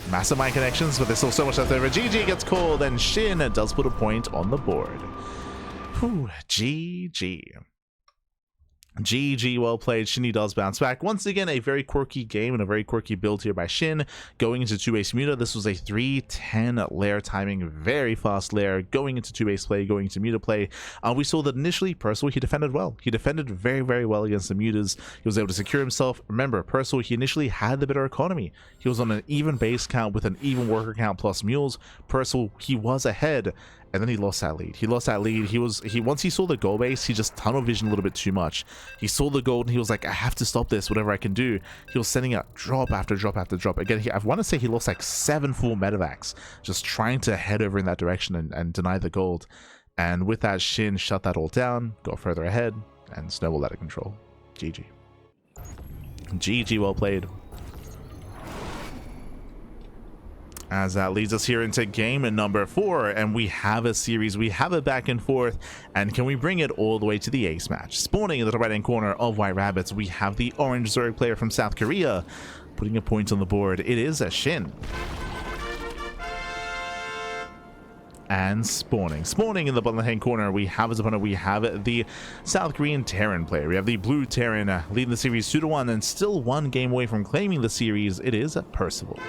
Massive mine connections, but there's still so much left over. GG gets called, and Shin does put a point on the board. Whew, GG. GG, well played. Shinny does bounce back. Once again, a very quirky game and a very quirky build here by Shin. Going into 2-base Muta, this was a 3-10 lair timing, very fast lair. Going into 2-base play, going into Muta play. We saw that initially, Percival, he defended well. He defended very, very well against the Mutas. He was able to secure himself. Remember, Percival, he initially had the better economy. He was on an even base count with an even worker count plus mules. Percival, he was ahead. And then he lost that lead. Once he saw the goal base, he just tunnel visioned a little bit too much. He saw the gold and he was like, I have to stop this, whatever I can do. He was sending out drop after drop after drop. Again, I want to say he lost like 7 full medevacs just trying to head over in that direction and deny the gold. And with that, Shin shut that all down, got further ahead, and snowballed out of control. GG. GG, well played. As that leads us here into game number 4, and we have a series, we have a back and forth, and can we bring it all the way to the ace match? Spawning in the right hand corner of White Rabbits, we have the orange Zerg player from South Korea, putting a point on the board. It is a Shin. and spawning. Spawning in the bottom hand corner, we have as opponent, we have the South Korean Terran player. We have the blue Terran leading the series 2-1 and still one game away from claiming the series. It is Percival.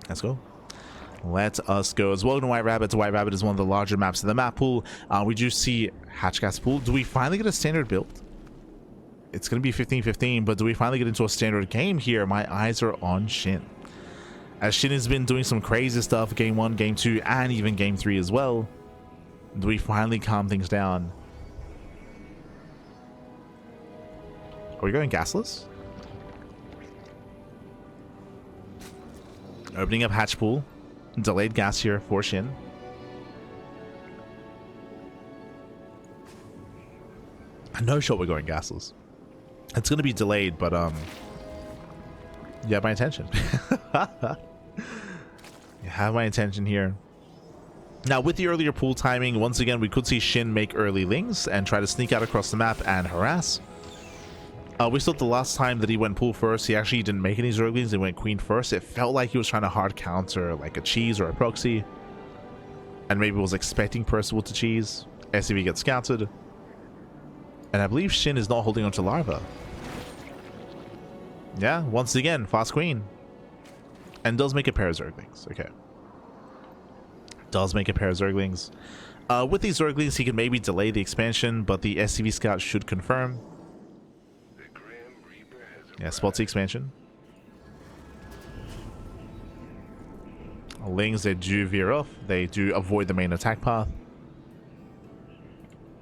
Let's go. Let us go. As well to White Rabbit. White Rabbit is one of the larger maps in the map pool. We do see Hatchcast pool. Do we finally get a standard build? It's going to be 15-15, but do we finally get into a standard game here? My eyes are on SHIN. As SHIN has been doing some crazy stuff, game 1, game 2, and even game 3 as well. Do we finally calm things down? Are we going gasless? Opening up hatch pool. Delayed gas here for SHIN. No shot we're going gasless. It's going to be delayed, but you have my attention. You have my attention here. Now, with the earlier pool timing, once again, we could see SHIN make early lings and try to sneak out across the map and harass. We saw the last time that he went pool first, he actually didn't make any Zerglings, he went queen first. It felt like he was trying to hard counter like a cheese or a proxy. And maybe was expecting Percival to cheese. SCV gets scouted. And I believe SHIN is not holding onto Larva. Yeah, once again, fast queen. And does make a pair of Zerglings. Okay. Does make a pair of Zerglings. With these Zerglings, he can maybe delay the expansion, but the SCV scout should confirm. Yeah, spots the expansion. Lings, they do veer off. They do avoid the main attack path.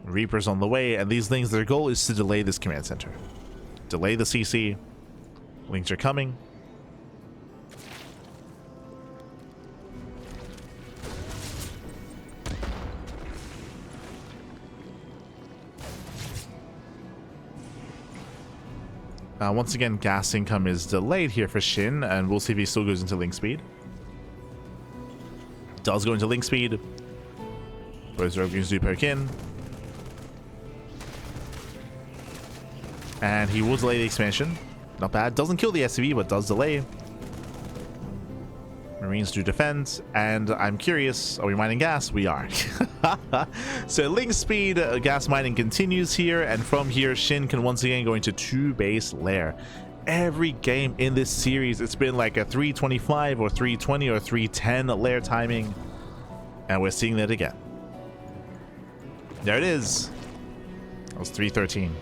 Reapers on the way, and these Lings, their goal is to delay this command center. Delay the CC. Lings are coming. Once again, gas income is delayed here for SHIN, and we'll see if he still goes into link speed. Does go into link speed. Both Zerglings do poke in. And he will delay the expansion. Not bad. Doesn't kill the SCV, but does delay. Marines do defend, and I'm curious, are we mining gas? We are. So link speed, gas mining continues here, and from here SHIN can once again go into 2 base lair. Every game in this series, it's been like a 325 or 320 or 310 lair timing, and we're seeing that again. There it is. That was 313.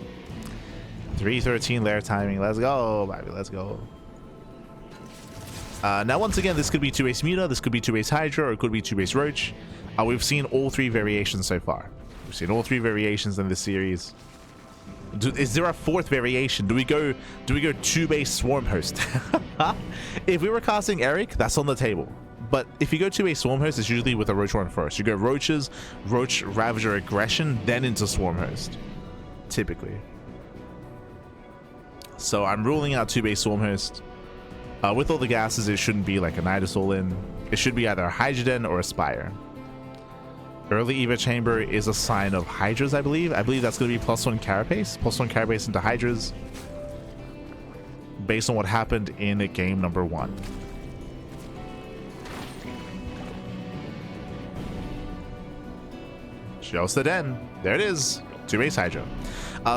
313 lair timing. Let's go, baby. Let's go. Now, once again, this could be 2-base Muta, this could be 2-base Hydra, or it could be 2-base Roach. We've seen all 3 variations so far. We've seen all 3 variations in this series. Is there a 4th variation? Do we go 2-base Swarm Host? If we were casting Eric, that's on the table. But if you go 2-base Swarm Host, it's usually with a Roach one first. You go Roaches, Roach, Ravager, Aggression, then into Swarm Host. Typically. So I'm ruling out 2-base Swarm Host. With all the gases, it shouldn't be like a Nidus all-in. It should be either a Hydroden or a Spire. Early Eva Chamber is a sign of Hydras, I believe. I believe that's going to be +1 Carapace. +1 Carapace into Hydras. Based on what happened in game number 1. Shows the den. There it is. 2-base Hydra.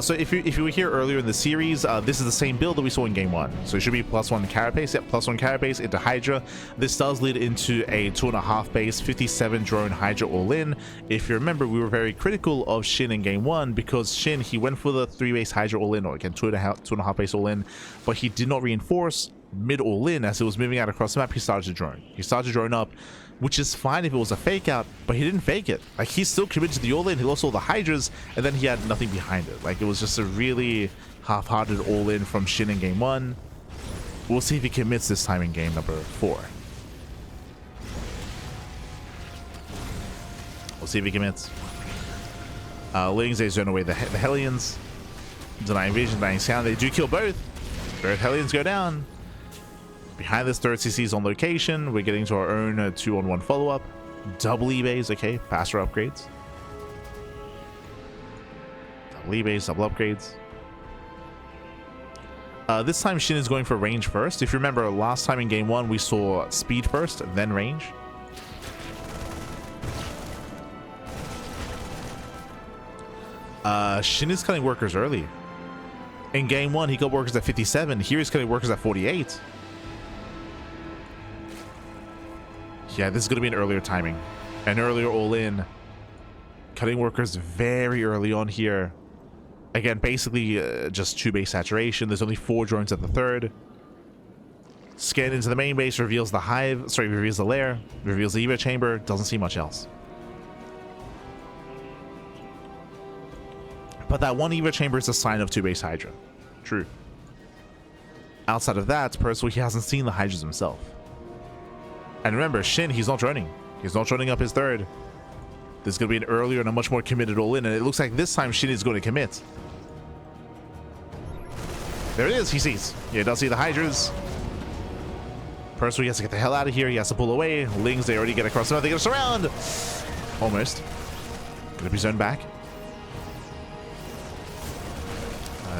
So if you were here earlier in the series, this is the same build that we saw in game 1. So it should be +1 Carapace. Yep, +1 Carapace into Hydra. This does lead into a 2.5 base, 57 drone Hydra all-in. If you remember, we were very critical of SHIN in game 1 because SHIN, he went for the 3-base Hydra all-in, or again 2.5 base all-in, but he did not reinforce mid all-in. As it was moving out across the map, he started to drone. He started to drone up, which is fine if it was a fake out, but he didn't fake it. Like, he still committed to the all-in, he lost all the Hydras, and then he had nothing behind it. Like, it was just a really half-hearted all-in from SHIN in game 1. We'll see if he commits this time in game number 4. We'll see if he commits. Lings, they zone away the Hellions. Denying vision, denying sound. They do kill both. Both Hellions go down. Behind this, third CC is on location. We're getting to our own 2-on-1 follow-up. Double E-Bays, okay. Faster upgrades. Double E-Bays, double upgrades. This time SHIN is going for range first. If you remember, last time in game 1 we saw speed first, then range. SHIN is cutting workers early. In game 1 he got workers at 57. Here he's cutting workers at 48. Yeah, this is going to be an earlier timing. An earlier all-in. Cutting workers very early on here. Again, basically just 2 base saturation. There's only 4 drones at the 3rd. Scan into the main base, reveals the hive. Sorry, reveals the lair. Reveals the Evo chamber. Doesn't see much else. But that one Evo chamber is a sign of 2 base Hydra. True. Outside of that, Percival, he hasn't seen the Hydras himself. And remember, SHIN, he's not droning. He's not droning up his 3rd. This is going to be an earlier and a much more committed all-in. And it looks like this time SHIN is going to commit. There it is. He sees. Yeah, he does see the Hydras. Percival, he has to get the hell out of here. He has to pull away. Lings, they already get across. No, they get a surround. Almost. Going to be zoned back.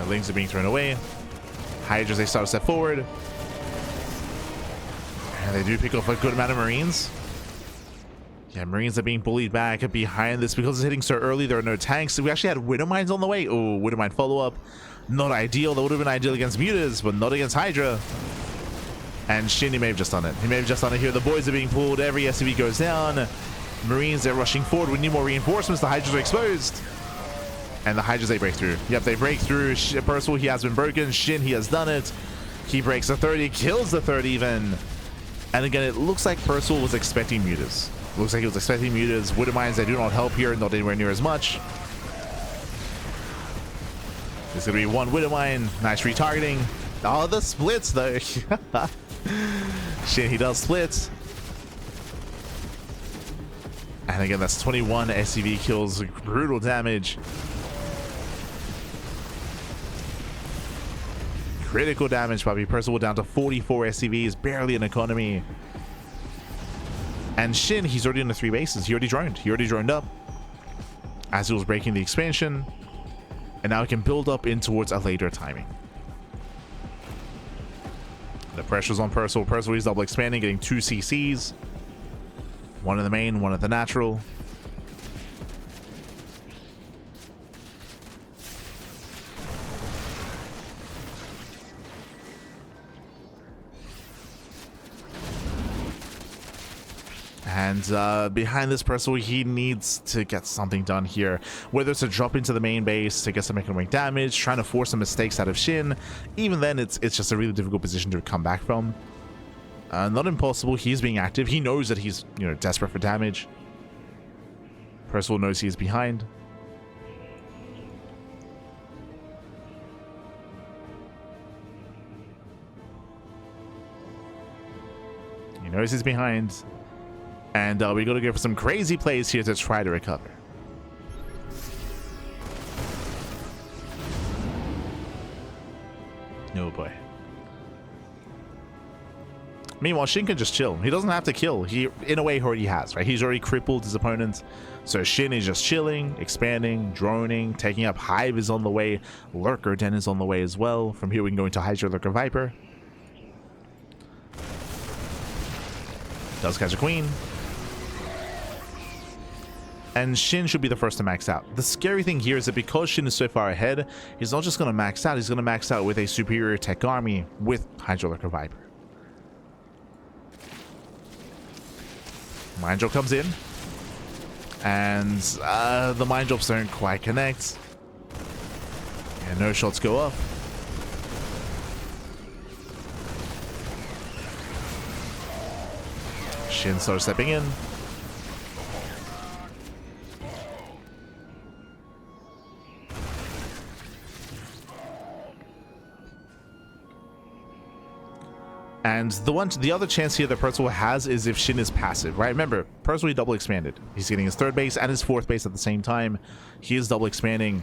Lings are being thrown away. Hydras, they start to step forward. And they do pick off a good amount of Marines. Yeah, Marines are being bullied back behind this because it's hitting so early. There are no tanks. We actually had Widow Mines on the way. Oh, Widow Mine follow-up. Not ideal. That would have been ideal against Mutas, but not against Hydra. And SHIN, he may have just done it. He may have just done it here. The boys are being pulled. Every SCV goes down. Marines, they're rushing forward. We need more reinforcements. The Hydras are exposed. And the Hydras, they break through. Yep, they break through. Percival, he has been broken. SHIN, he has done it. He breaks the 30, kills the 30 even. And again, it looks like Percival was expecting Mutas. Looks like he was expecting Mutas. Widow Mines, they do not help here, not anywhere near as much. There's going to be one Widow Mine. Nice retargeting. Oh, the splits though. SHIN, he does split. And again, that's 21 SCV kills. Brutal damage. Critical damage, Puppy. Percival down to 44 SCVs, barely an economy. And SHIN, he's already in the 3 bases. He already droned. He already droned up as he was breaking the expansion. And now he can build up in towards a later timing. The pressure's on Percival. Percival is double expanding, getting 2 CCs. One in the main, one at the natural. And behind this Percival, he needs to get something done here. Whether it's a drop into the main base to get some economic damage, trying to force some mistakes out of SHIN. Even then, it's just a really difficult position to come back from. Not impossible. He's being active. He knows that he's, desperate for damage. Percival knows he's behind. He knows he's behind. And we got to go for some crazy plays here to try to recover. Oh boy. Meanwhile, SHIN can just chill. He doesn't have to kill. He, in a way, already has, right? He's already crippled his opponent. So SHIN is just chilling, expanding, droning, taking up. Hive is on the way. Lurker Den is on the way as well. From here, we can go into Hydra, Lurker, Viper. Does catch a queen. And SHIN should be the first to max out. The scary thing here is that because SHIN is so far ahead, he's not just going to max out, he's going to max out with a superior tech army with Hydra, Lurker, Viper. Mind Drop comes in. And the Mind Drops don't quite connect. And no shots go up. SHIN starts stepping in. And the other chance here that Percival has is if SHIN is passive, right? Remember, Percival, he double expanded. He's getting his 3rd base and his 4th base at the same time. He is double expanding.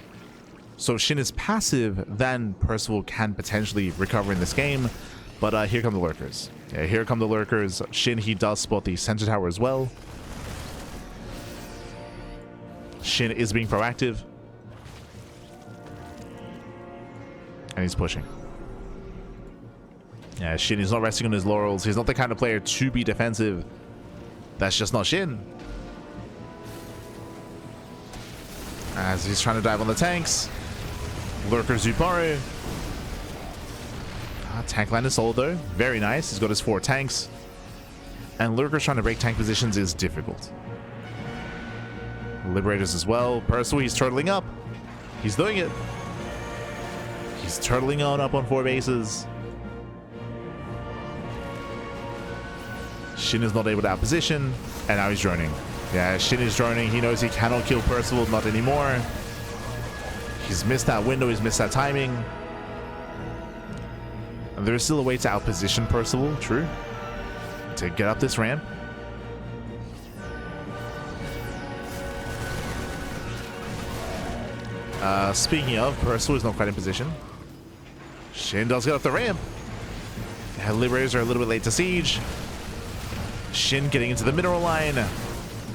So if SHIN is passive, then Percival can potentially recover in this game. But here come the Lurkers. Yeah, here come the Lurkers. SHIN, he does spot the center tower as well. SHIN is being proactive. And he's pushing. Yeah, SHIN is not resting on his laurels. He's not the kind of player to be defensive. That's just not SHIN. As he's trying to dive on the tanks. Lurker Zubaru. Tank line is sold though. Very nice. He's got his 4 tanks. And Lurker's trying to break tank positions is difficult. Liberators as well. Percival, he's turtling up. He's doing it. He's turtling on up on 4 bases. SHIN is not able to outposition. And now he's droning. Yeah, SHIN is droning. He knows he cannot kill Percival. Not anymore. He's missed that window. He's missed that timing. And there's still a way to outposition Percival. True. To get up this ramp. Speaking of, Percival is not quite in position. SHIN does get up the ramp. Yeah, Liberators are a little bit late to siege. SHIN getting into the mineral line.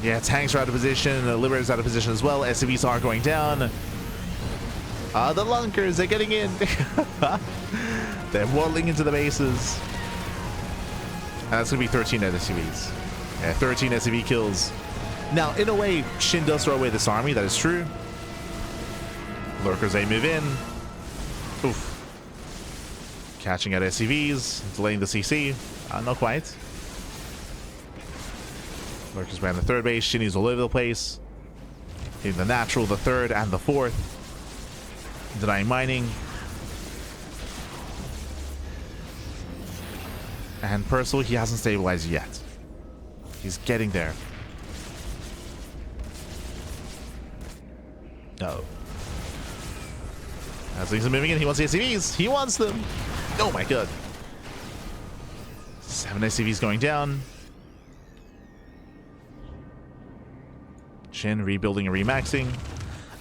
Yeah, tanks are out of position. Liberators out of position as well. SCVs are going down. The Lunkers, they're getting in. They're waddling into the bases. And that's going to be 13 SCVs. Yeah, 13 SCV kills. Now, in a way, SHIN does throw away this army. That is true. Lurkers, they move in. Oof. Catching at SCVs. Delaying the CC. Not quite. Lurkers ran the 3rd base. SHIN's all over the place. Hitting the natural, the 3rd, and the 4th. Denying mining. And Percival, he hasn't stabilized yet. He's getting there. No. As things are moving in, he wants the SCVs. He wants them. Oh my god. 7 SCVs going down. SHIN rebuilding and remaxing.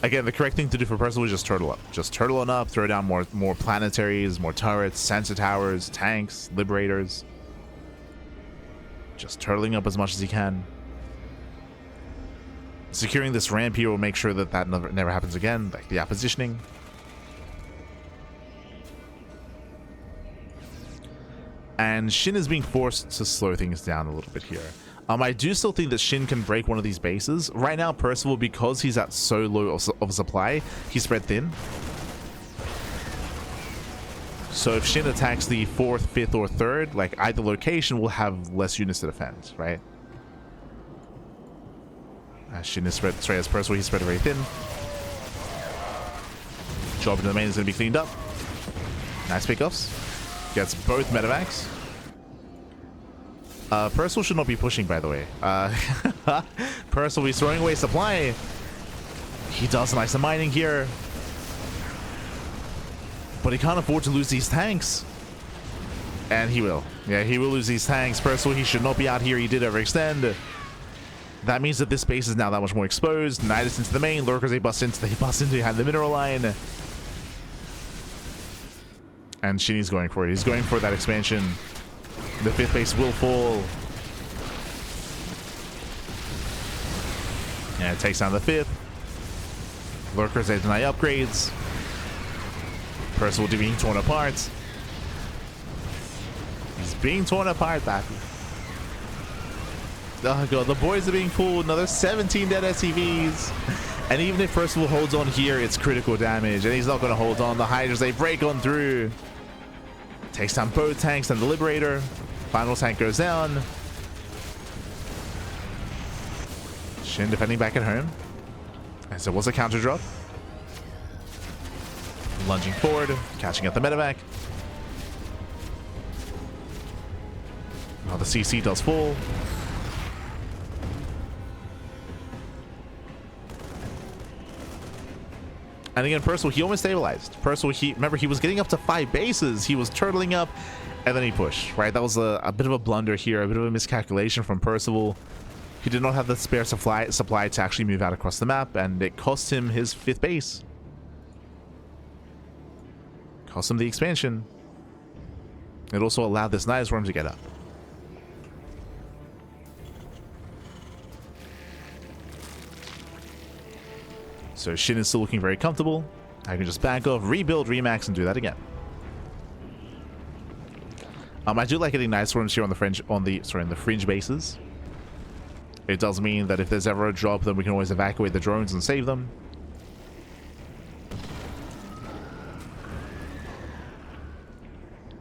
Again, the correct thing to do for Percival is just turtle up. Just turtle on up, throw down more planetaries, more turrets, sensor towers, tanks, liberators. Just turtling up as much as he can. Securing this ramp here will make sure that that never happens again, like the outpositioning. And SHIN is being forced to slow things down a little bit here. I do still think that SHIN can break one of these bases. Right now, Percival, because he's at so low of supply, he's spread thin. So if SHIN attacks the 4th, 5th, or 3rd, like either location will have less units to defend, right? SHIN is spread, sorry, as Percival, he's spread very thin. Job in the main is going to be cleaned up. Nice pickoffs. Gets both medevacs. Percival should not be pushing, by the way. Percival, he's throwing away supply. He does nice mining here. But he can't afford to lose these tanks. And he will. Yeah, he will lose these tanks. Percival, he should not be out here. He did overextend. That means that this space is now that much more exposed. Nidus into the main. Lurkers, they bust into behind the mineral line. And SHIN's going for it. He's going for that expansion. The 5th base will fall. Yeah, it takes down the 5th. Lurkers, they deny upgrades. Percival being torn apart. He's being torn apart, Bappy. Oh god, the boys are being pulled. Another 17 dead SCVs. And even if Percival holds on here, it's critical damage. And he's not going to hold on. The Hydras, they break on through. Takes down both tanks and the Liberator. Final tank goes down. SHIN defending back at home. And so was a counter drop. Lunging forward, catching at the medevac. Now the CC does fall. And again, Percival, he almost stabilized. Percival, remember, he was getting up to 5 bases. He was turtling up, and then he pushed, right? That was a bit of a blunder here, a bit of a miscalculation from Percival. He did not have the spare supply to actually move out across the map, and it cost him his 5th base. Cost him the expansion. It also allowed this Nidus Worm to get up. So SHIN is still looking very comfortable. I can just back off, rebuild, remax, and do that again. I do like getting nice swarms here on the fringe, in the fringe bases. It does mean that if there's ever a drop, then we can always evacuate the drones and save them.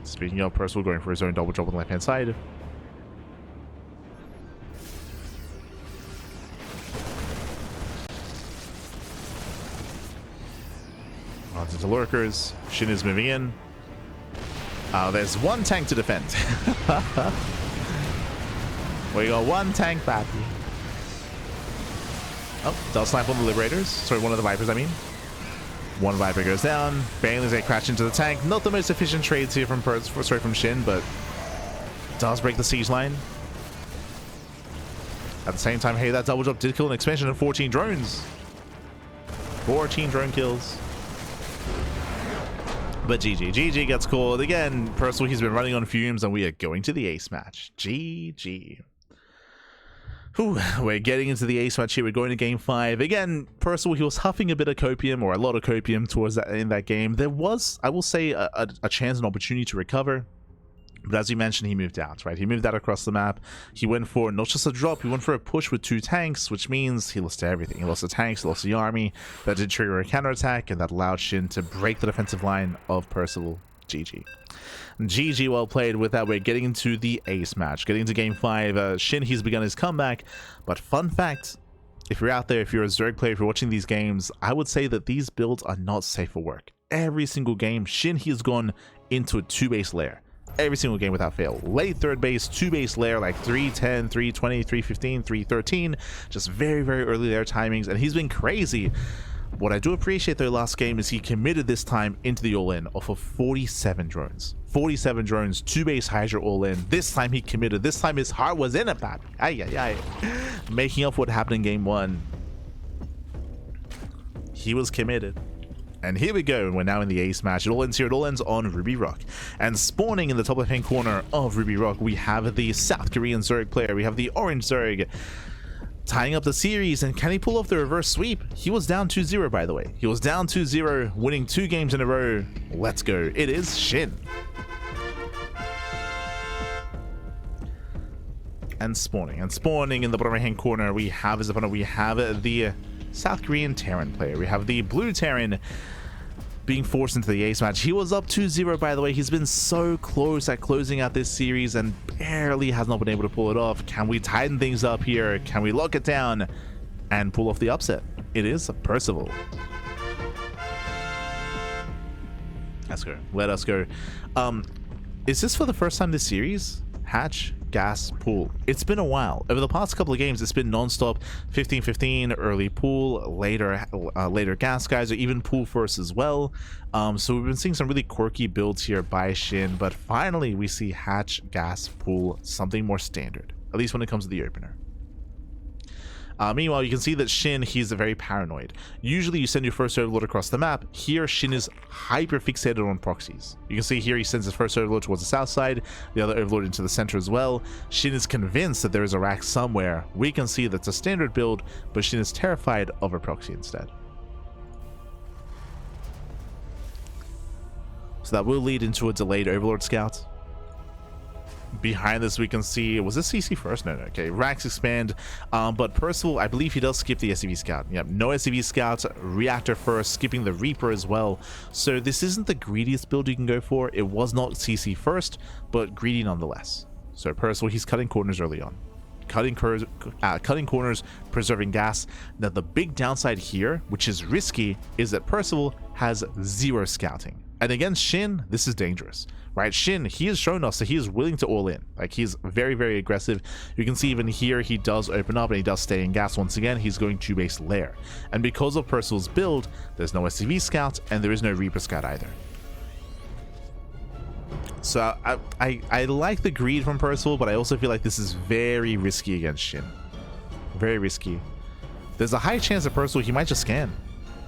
Speaking of, Percival going for his own double drop on the left-hand side. Onto the lurkers. SHIN is moving in. There's one tank to defend. We got one tank, pappy. Oh, does snipe on the Liberators. Sorry, one of the Vipers, I mean. One Viper goes down. Bailey's gonna crash into the tank. Not the most efficient trades here from SHIN, but does break the siege line. At the same time, hey, that double drop did kill an expansion of 14 drones. 14 drone kills. But GG gets called again. Percival, he's been running on fumes, and we are going to the ace match. GG. Whew, we're getting into the ace match here. We're going to game 5. Again, Percival, he was huffing a bit of copium, or a lot of copium towards that in that game. There was, I will say, a chance, an opportunity to recover. But as you mentioned, he moved out, right? He moved out across the map. He went for not just a drop, he went for a push with 2 tanks, which means he lost everything. He lost the tanks, he lost the army. That did trigger a counterattack, and that allowed SHIN to break the defensive line of Percival. GG. GG, well played. With that, we're getting into the ace match. Getting into game 5. SHIN, he's begun his comeback. But fun fact, if you're out there, if you're a Zerg player, if you're watching these games, I would say that these builds are not safe for work. Every single game, SHIN, he has gone into a 2-base lair. Every single game without fail. Late 3rd base, 2-base lair, like 310, 320, 315, 313. Just very, very early lair timings, and he's been crazy. What I do appreciate though last game is he committed this time into the all-in off of 47 drones. 47 drones, 2-base Hydra all-in. This time he committed. This time his heart was in it, Pat. Making up what happened in game 1. He was committed. And here we go, we're now in the ace match. It all ends here, it all ends on Ruby Rock. And spawning in the top left-hand corner of Ruby Rock, we have the South Korean Zerg player. We have the Orange Zerg tying up the series. And can he pull off the reverse sweep? He was down 2-0, by the way. He was down 2-0, winning 2 games in a row. Let's go. It is SHIN. And spawning in the bottom right-hand corner, we have his opponent. We have the South Korean Terran player. We have the blue Terran being forced into the ace match. He was up 2-0, by the way. He's been so close at closing out this series and barely has not been able to pull it off. Can we tighten things up here? Can we lock it down and pull off the upset? It is Percival. Let's go. Let us go. Is this for the first time this series? Hatch, gas, pool. It's been a while. Over the past couple of games, it's been non-stop 15-15, early pool, later gas guys, or even pool first as well. So we've been seeing some really quirky builds here by SHIN, but finally we see hatch, gas, pool, something more standard, at least when it comes to the opener. Meanwhile, you can see that SHIN, he's very paranoid. Usually you send your first overlord across the map. Here, SHIN is hyper fixated on proxies. You can see here he sends his first overlord towards the south side, the other overlord into the center as well. SHIN is convinced that there is a rack somewhere. We can see that's a standard build, but SHIN is terrified of a proxy instead. So that will lead into a delayed overlord scout. Behind this we can see, was this CC first? No, okay, racks expand, but Percival, I believe he does skip the SCV scout. Yep, no SCV scout, reactor first, skipping the Reaper as well. So this isn't the greediest build you can go for. It was not CC first, but greedy nonetheless. So Percival, he's cutting corners early on. Cutting corners, preserving gas. Now the big downside here, which is risky, is that Percival has 0 scouting. And against SHIN, this is dangerous, right? SHIN, he has shown us that he is willing to all in. Like, he's very, very aggressive. You can see even here, he does open up and he does stay in gas once again. He's going to base lair. And because of Percival's build, there's no SCV scout and there is no Reaper scout either. So I like the greed from Percival, but I also feel like this is very risky against SHIN. Very risky. There's a high chance that Percival, he might just scan.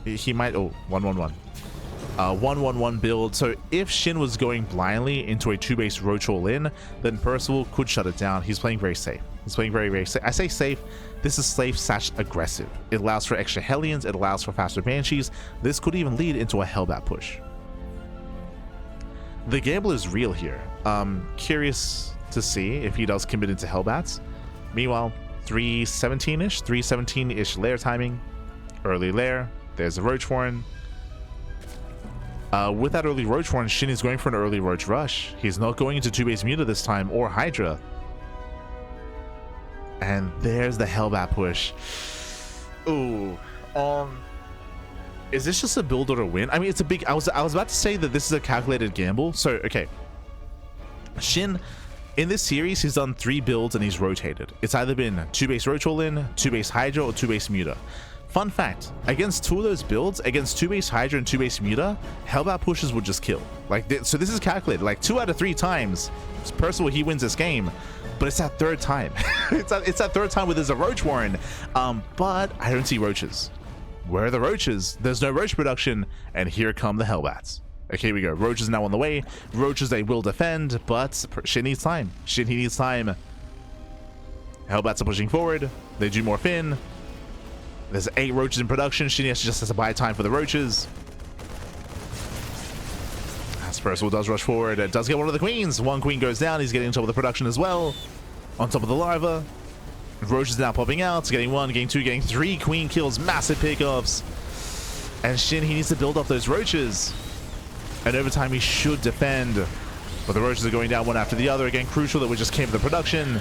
He might, oh, 1-1-1. 1-1-1 build. So if SHIN was going blindly into a 2-base roach all in, then Percival could shut it down. He's playing very safe. He's playing very, very safe. I say safe. This is safe/aggressive. It allows for extra Hellions. It allows for faster Banshees. This could even lead into a Hellbat push. The gamble is real here. Curious to see if he does commit into Hellbats. Meanwhile, 317-ish lair timing. Early lair. There's a Roach Warren. With that early Roach Warren, SHIN is going for an early Roach Rush. He's not going into 2-base Muta this time, or Hydra. And there's the Hellbat push. Ooh. Is this just a build or a win? I mean, it's a big... I was about to say that this is a calculated gamble. So, okay. SHIN, in this series, he's done 3 builds and he's rotated. It's either been 2-base Roach All-In, 2-base Hydra, or 2-base Muta. Fun fact, against 2 of those builds, against 2-base Hydra and 2-base Muta, Hellbat pushes would just kill. Like, so this is calculated. Like, 2 out of 3 times, Percival, he wins this game. But it's that 3rd time. it's that 3rd time where there's a Roach Warren. But I don't see roaches. Where are the roaches? There's no roach production, and here come the Hellbats. Okay, here we go. Roaches now on the way. Roaches, they will defend, but SHIN needs time. SHIN, he needs time. Hellbats are pushing forward. They do morph in. There's 8 roaches in production. SHIN just has to buy time for the roaches. As Percival does rush forward, it does get one of the queens. 1 queen goes down. He's getting on top of the production as well. On top of the larva. Roaches now popping out. Getting 1, getting 2, getting 3 queen kills. Massive pickoffs. And SHIN, he needs to build up those roaches. And over time, he should defend. But the roaches are going down one after the other. Again, crucial that we just came to the production.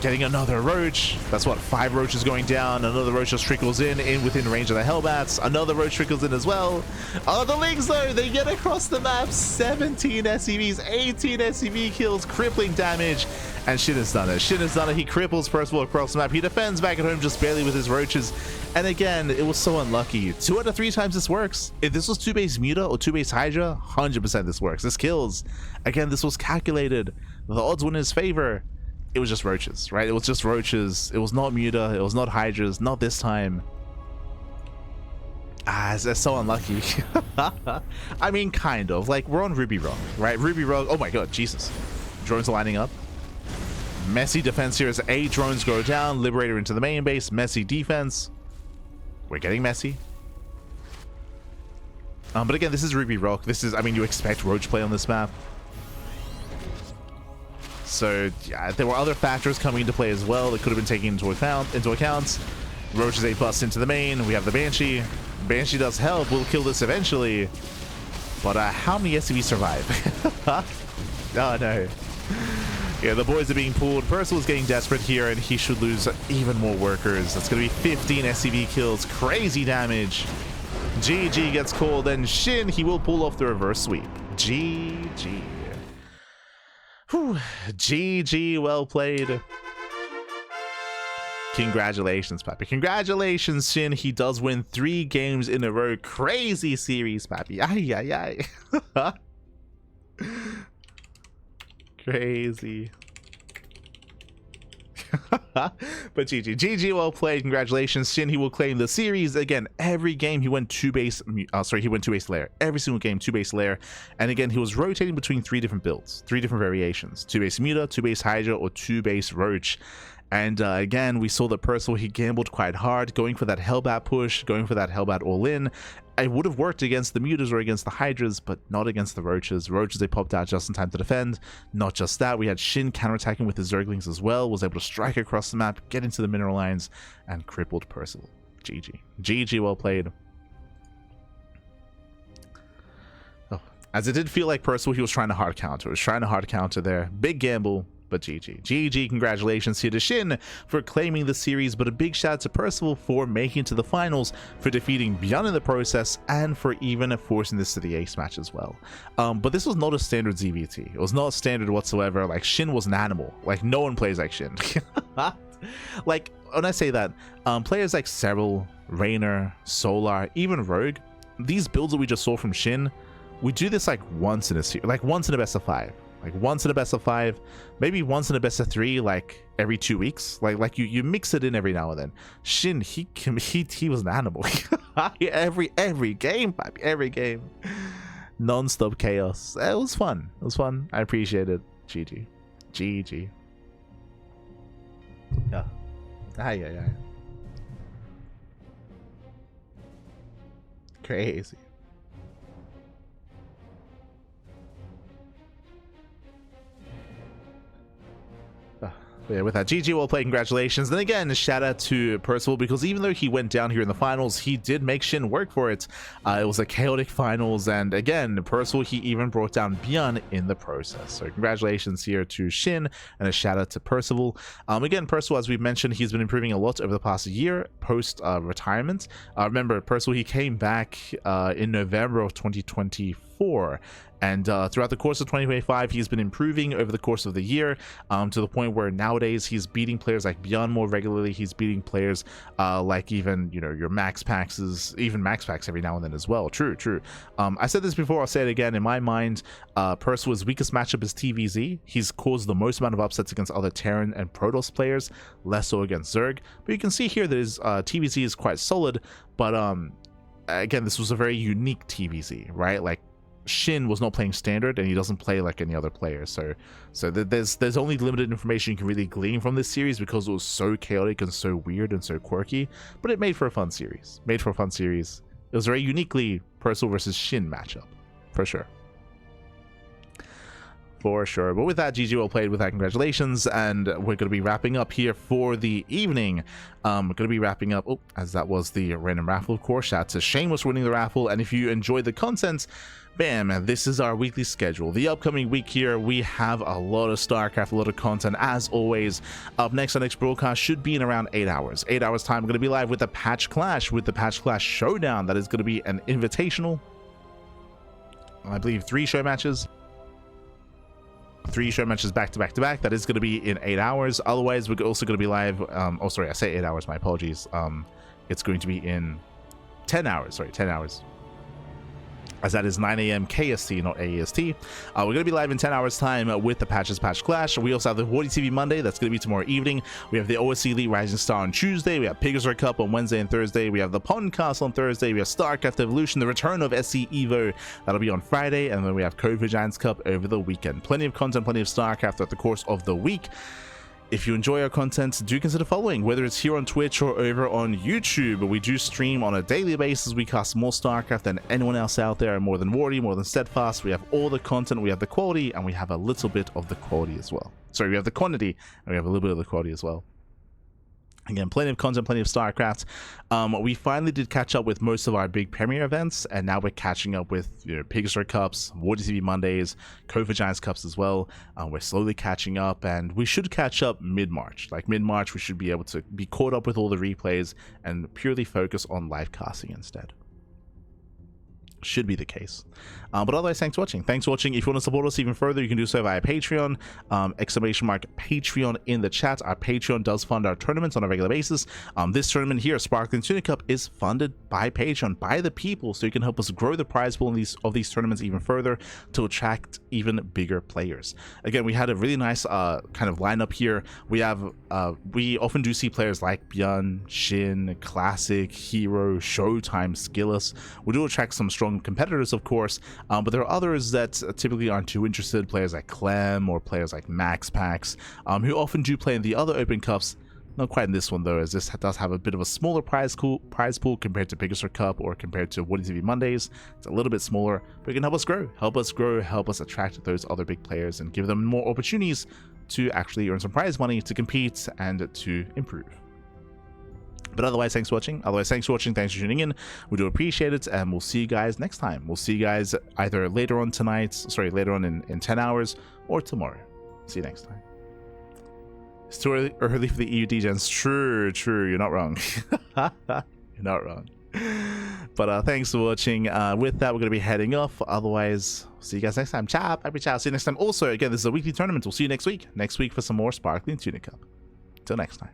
Getting another roach. That's what, 5 roaches going down. Another roach just trickles in within range of the Hellbats. Another roach trickles in as well. Oh, the Lings though, they get across the map. 17 SCVs, 18 SCV kills, crippling damage. And SHIN has done it. SHIN has done it. He cripples Percival across the map. He defends back at home just barely with his roaches. And again, it was so unlucky. 2 out of 3 times this works. If this was 2-base Muta or 2-base Hydra, 100% this works. This kills. Again, this was calculated. The odds were in his favor. It was just roaches, right? It was just roaches. It was not Muta. It was not Hydras. Not this time. It's so unlucky. I mean, kind of. Like, we're on Ruby Rock, right? Ruby Rock. Oh my god, Jesus. Drones are lining up. Messy defense here as 8 drones go down. Liberator into the main base. Messy defense. We're getting messy. But again, this is Ruby Rock. This is, I mean, you expect roach play on this map. So yeah, there were other factors coming into play as well that could have been taken into account. Roaches 8 busts into the main. We have the Banshee. Banshee does help. We'll kill this eventually. But how many SCVs survive? Oh no. Yeah, the boys are being pulled. Percival's getting desperate here, and he should lose even more workers. That's going to be 15 SCV kills. Crazy damage. GG gets called, and SHIN, he will pull off the reverse sweep. GG. Whew. GG, well played. Congratulations, Pappy. Congratulations, SHIN. He does win 3 games in a row. Crazy series, Pappy. Ay, ay, ay. Crazy. But GG, well played. Congratulations, SHIN. He will claim the series again. Every game he went 2-base. He went 2-base lair. Every single game 2-base lair. And again, he was rotating between 3 different builds, 3 different variations: 2-base Muta, 2-base Hydra, or 2-base Roach. And again, we saw that Percival, he gambled quite hard, going for that Hellbat push, going for that Hellbat all-in. It would have worked against the Mutas or against the Hydras, but not against the Roaches. Roaches, they popped out just in time to defend. Not just that, we had SHIN counterattacking with his Zerglings as well, was able to strike across the map, get into the mineral lines, and crippled Percival. GG. GG, well played. Oh, as it did feel like Percival, he was trying to hard counter. He was trying to hard counter there. Big gamble. But GG. GG, congratulations here to SHIN for claiming the series, but a big shout out to Percival for making it to the finals, for defeating Beyond in the process, and for even forcing this to the ace match as well. But this was not a standard ZvT. It was not standard whatsoever. Like, SHIN was an animal. Like, no one plays like SHIN. Like, when I say that, players like Serral, Raynor, Solar, even Rogue, these builds that we just saw from SHIN, we do this like once in a series, like once in a best of 5. Like once in a best of 5, maybe once in a best of 3, like every 2 weeks. Like you mix it in every now and then. SHIN, he was an animal. every game, every game, non-stop chaos. It was fun. It was fun. I appreciate it. GG, GG. Yeah. Aye. Crazy. Yeah, with that, GG, well played, congratulations. Then again, a shout out to Percival, because even though he went down here in the finals, he did make SHIN work for it. It was a chaotic finals, and again, Percival, he even brought down Bjorn in the process. So congratulations here to SHIN, and a shout out to Percival. Again, Percival, as we've mentioned, he's been improving a lot over the past year post retirement. Remember, Percival, he came back in November of 2024. And throughout the course of 2025, he's been improving over the course of the year, to the point where nowadays he's beating players like Bjorn more regularly. He's beating players like even, you know, your Max Paxes, even Max Pax every now and then as well. True. I said this before, I'll say it again. In my mind, Percival's weakest matchup is TVZ. He's caused the most amount of upsets against other Terran and Protoss players, less so against Zerg. But you can see here that his TVZ is quite solid. But again, this was a very unique TVZ, right? Like, SHIN was not playing standard, and he doesn't play like any other player, so there's only limited information you can really glean from this series, because it was so chaotic and so weird and so quirky. But it made for a fun series. It was a very uniquely Percival versus SHIN matchup, for sure. But with that, GG, well played. With that, congratulations, and we're going to be wrapping up here for the evening. We're going to be wrapping up, as that was the random raffle, of course. Shout out to Shameless winning the raffle, and if you enjoyed the content, bam, this is our weekly schedule. The upcoming week here, we have a lot of StarCraft, a lot of content, as always. Up next, our next broadcast should be in around 8 hours. 8 hours time, we're going to be live with the Patch Clash, Showdown. That is going to be an invitational, I believe 3 show matches. 3 show matches back to back to back. That is going to be in 8 hours. Otherwise, we're also going to be live. Oh, sorry, I say 8 hours. My apologies. It's going to be in 10 hours. Sorry, 10 hours. As that is 9 AM KST, not AEST. We're going to be live in 10 hours time with the Patch Clash. We also have the Wardy TV Monday. That's going to be tomorrow evening. We have the OSC Elite Rising Star on Tuesday. We have Pegasus Cup on Wednesday and Thursday. We have the Podcast on Thursday. We have StarCraft Evolution, the return of SC Evo. That'll be on Friday. And then we have COVID Giants Cup over the weekend. Plenty of content, plenty of StarCraft throughout the course of the week. If you enjoy our content, do consider following, whether it's here on Twitch or over on YouTube. We do stream on a daily basis. We cast more StarCraft than anyone else out there, more than Wardy, more than Steadfast. We have all the content, we have the quality, and we have a little bit of the quality as well. Sorry, we have the quantity, and we have a little bit of the quality as well. Again, plenty of content, plenty of StarCraft. We finally did catch up with most of our big premiere events, and now we're catching up with, you know, Pegasus Cups, Wardy TV Mondays, COVID Giants Cups as well. We're slowly catching up, and we should catch up mid-March. Like mid-March, we should be able to be caught up with all the replays and purely focus on live casting instead. Should be the case. But otherwise, thanks for watching. If you want to support us even further, you can do so via Patreon. Exclamation mark Patreon in the chat. Our Patreon does fund our tournaments on a regular basis. This tournament here, Sparkling Tuna Cup, is funded by Patreon, by the people, so you can help us grow the prize pool of these tournaments even further to attract even bigger players. Again, we had a really nice kind of lineup here. We often do see players like Bjorn, SHIN, Classic, Hero, Showtime, Skillus. We do attract some strong competitors, of course, but there are others that typically aren't too interested, players like Clem or players like Max Pax, who often do play in the other open cups. Not quite in this one though, as this does have a bit of a smaller prize pool compared to Pegasus Cup or compared to Wardy TV Mondays. It's a little bit smaller, but it can help us grow, help us attract those other big players and give them more opportunities to actually earn some prize money, to compete, and to improve. But otherwise, thanks for watching. Thanks for tuning in. We do appreciate it, and we'll see you guys next time. We'll see you guys either later on in 10 hours, or tomorrow. See you next time. It's too early for the EU degens. True. You're not wrong. You're not wrong. But thanks for watching. With that, we're going to be heading off. Otherwise, see you guys next time. Ciao. Happy ciao. See you next time. Also, again, this is a weekly tournament. We'll see you next week. For some more Sparkling Tuna Cup. Till next time.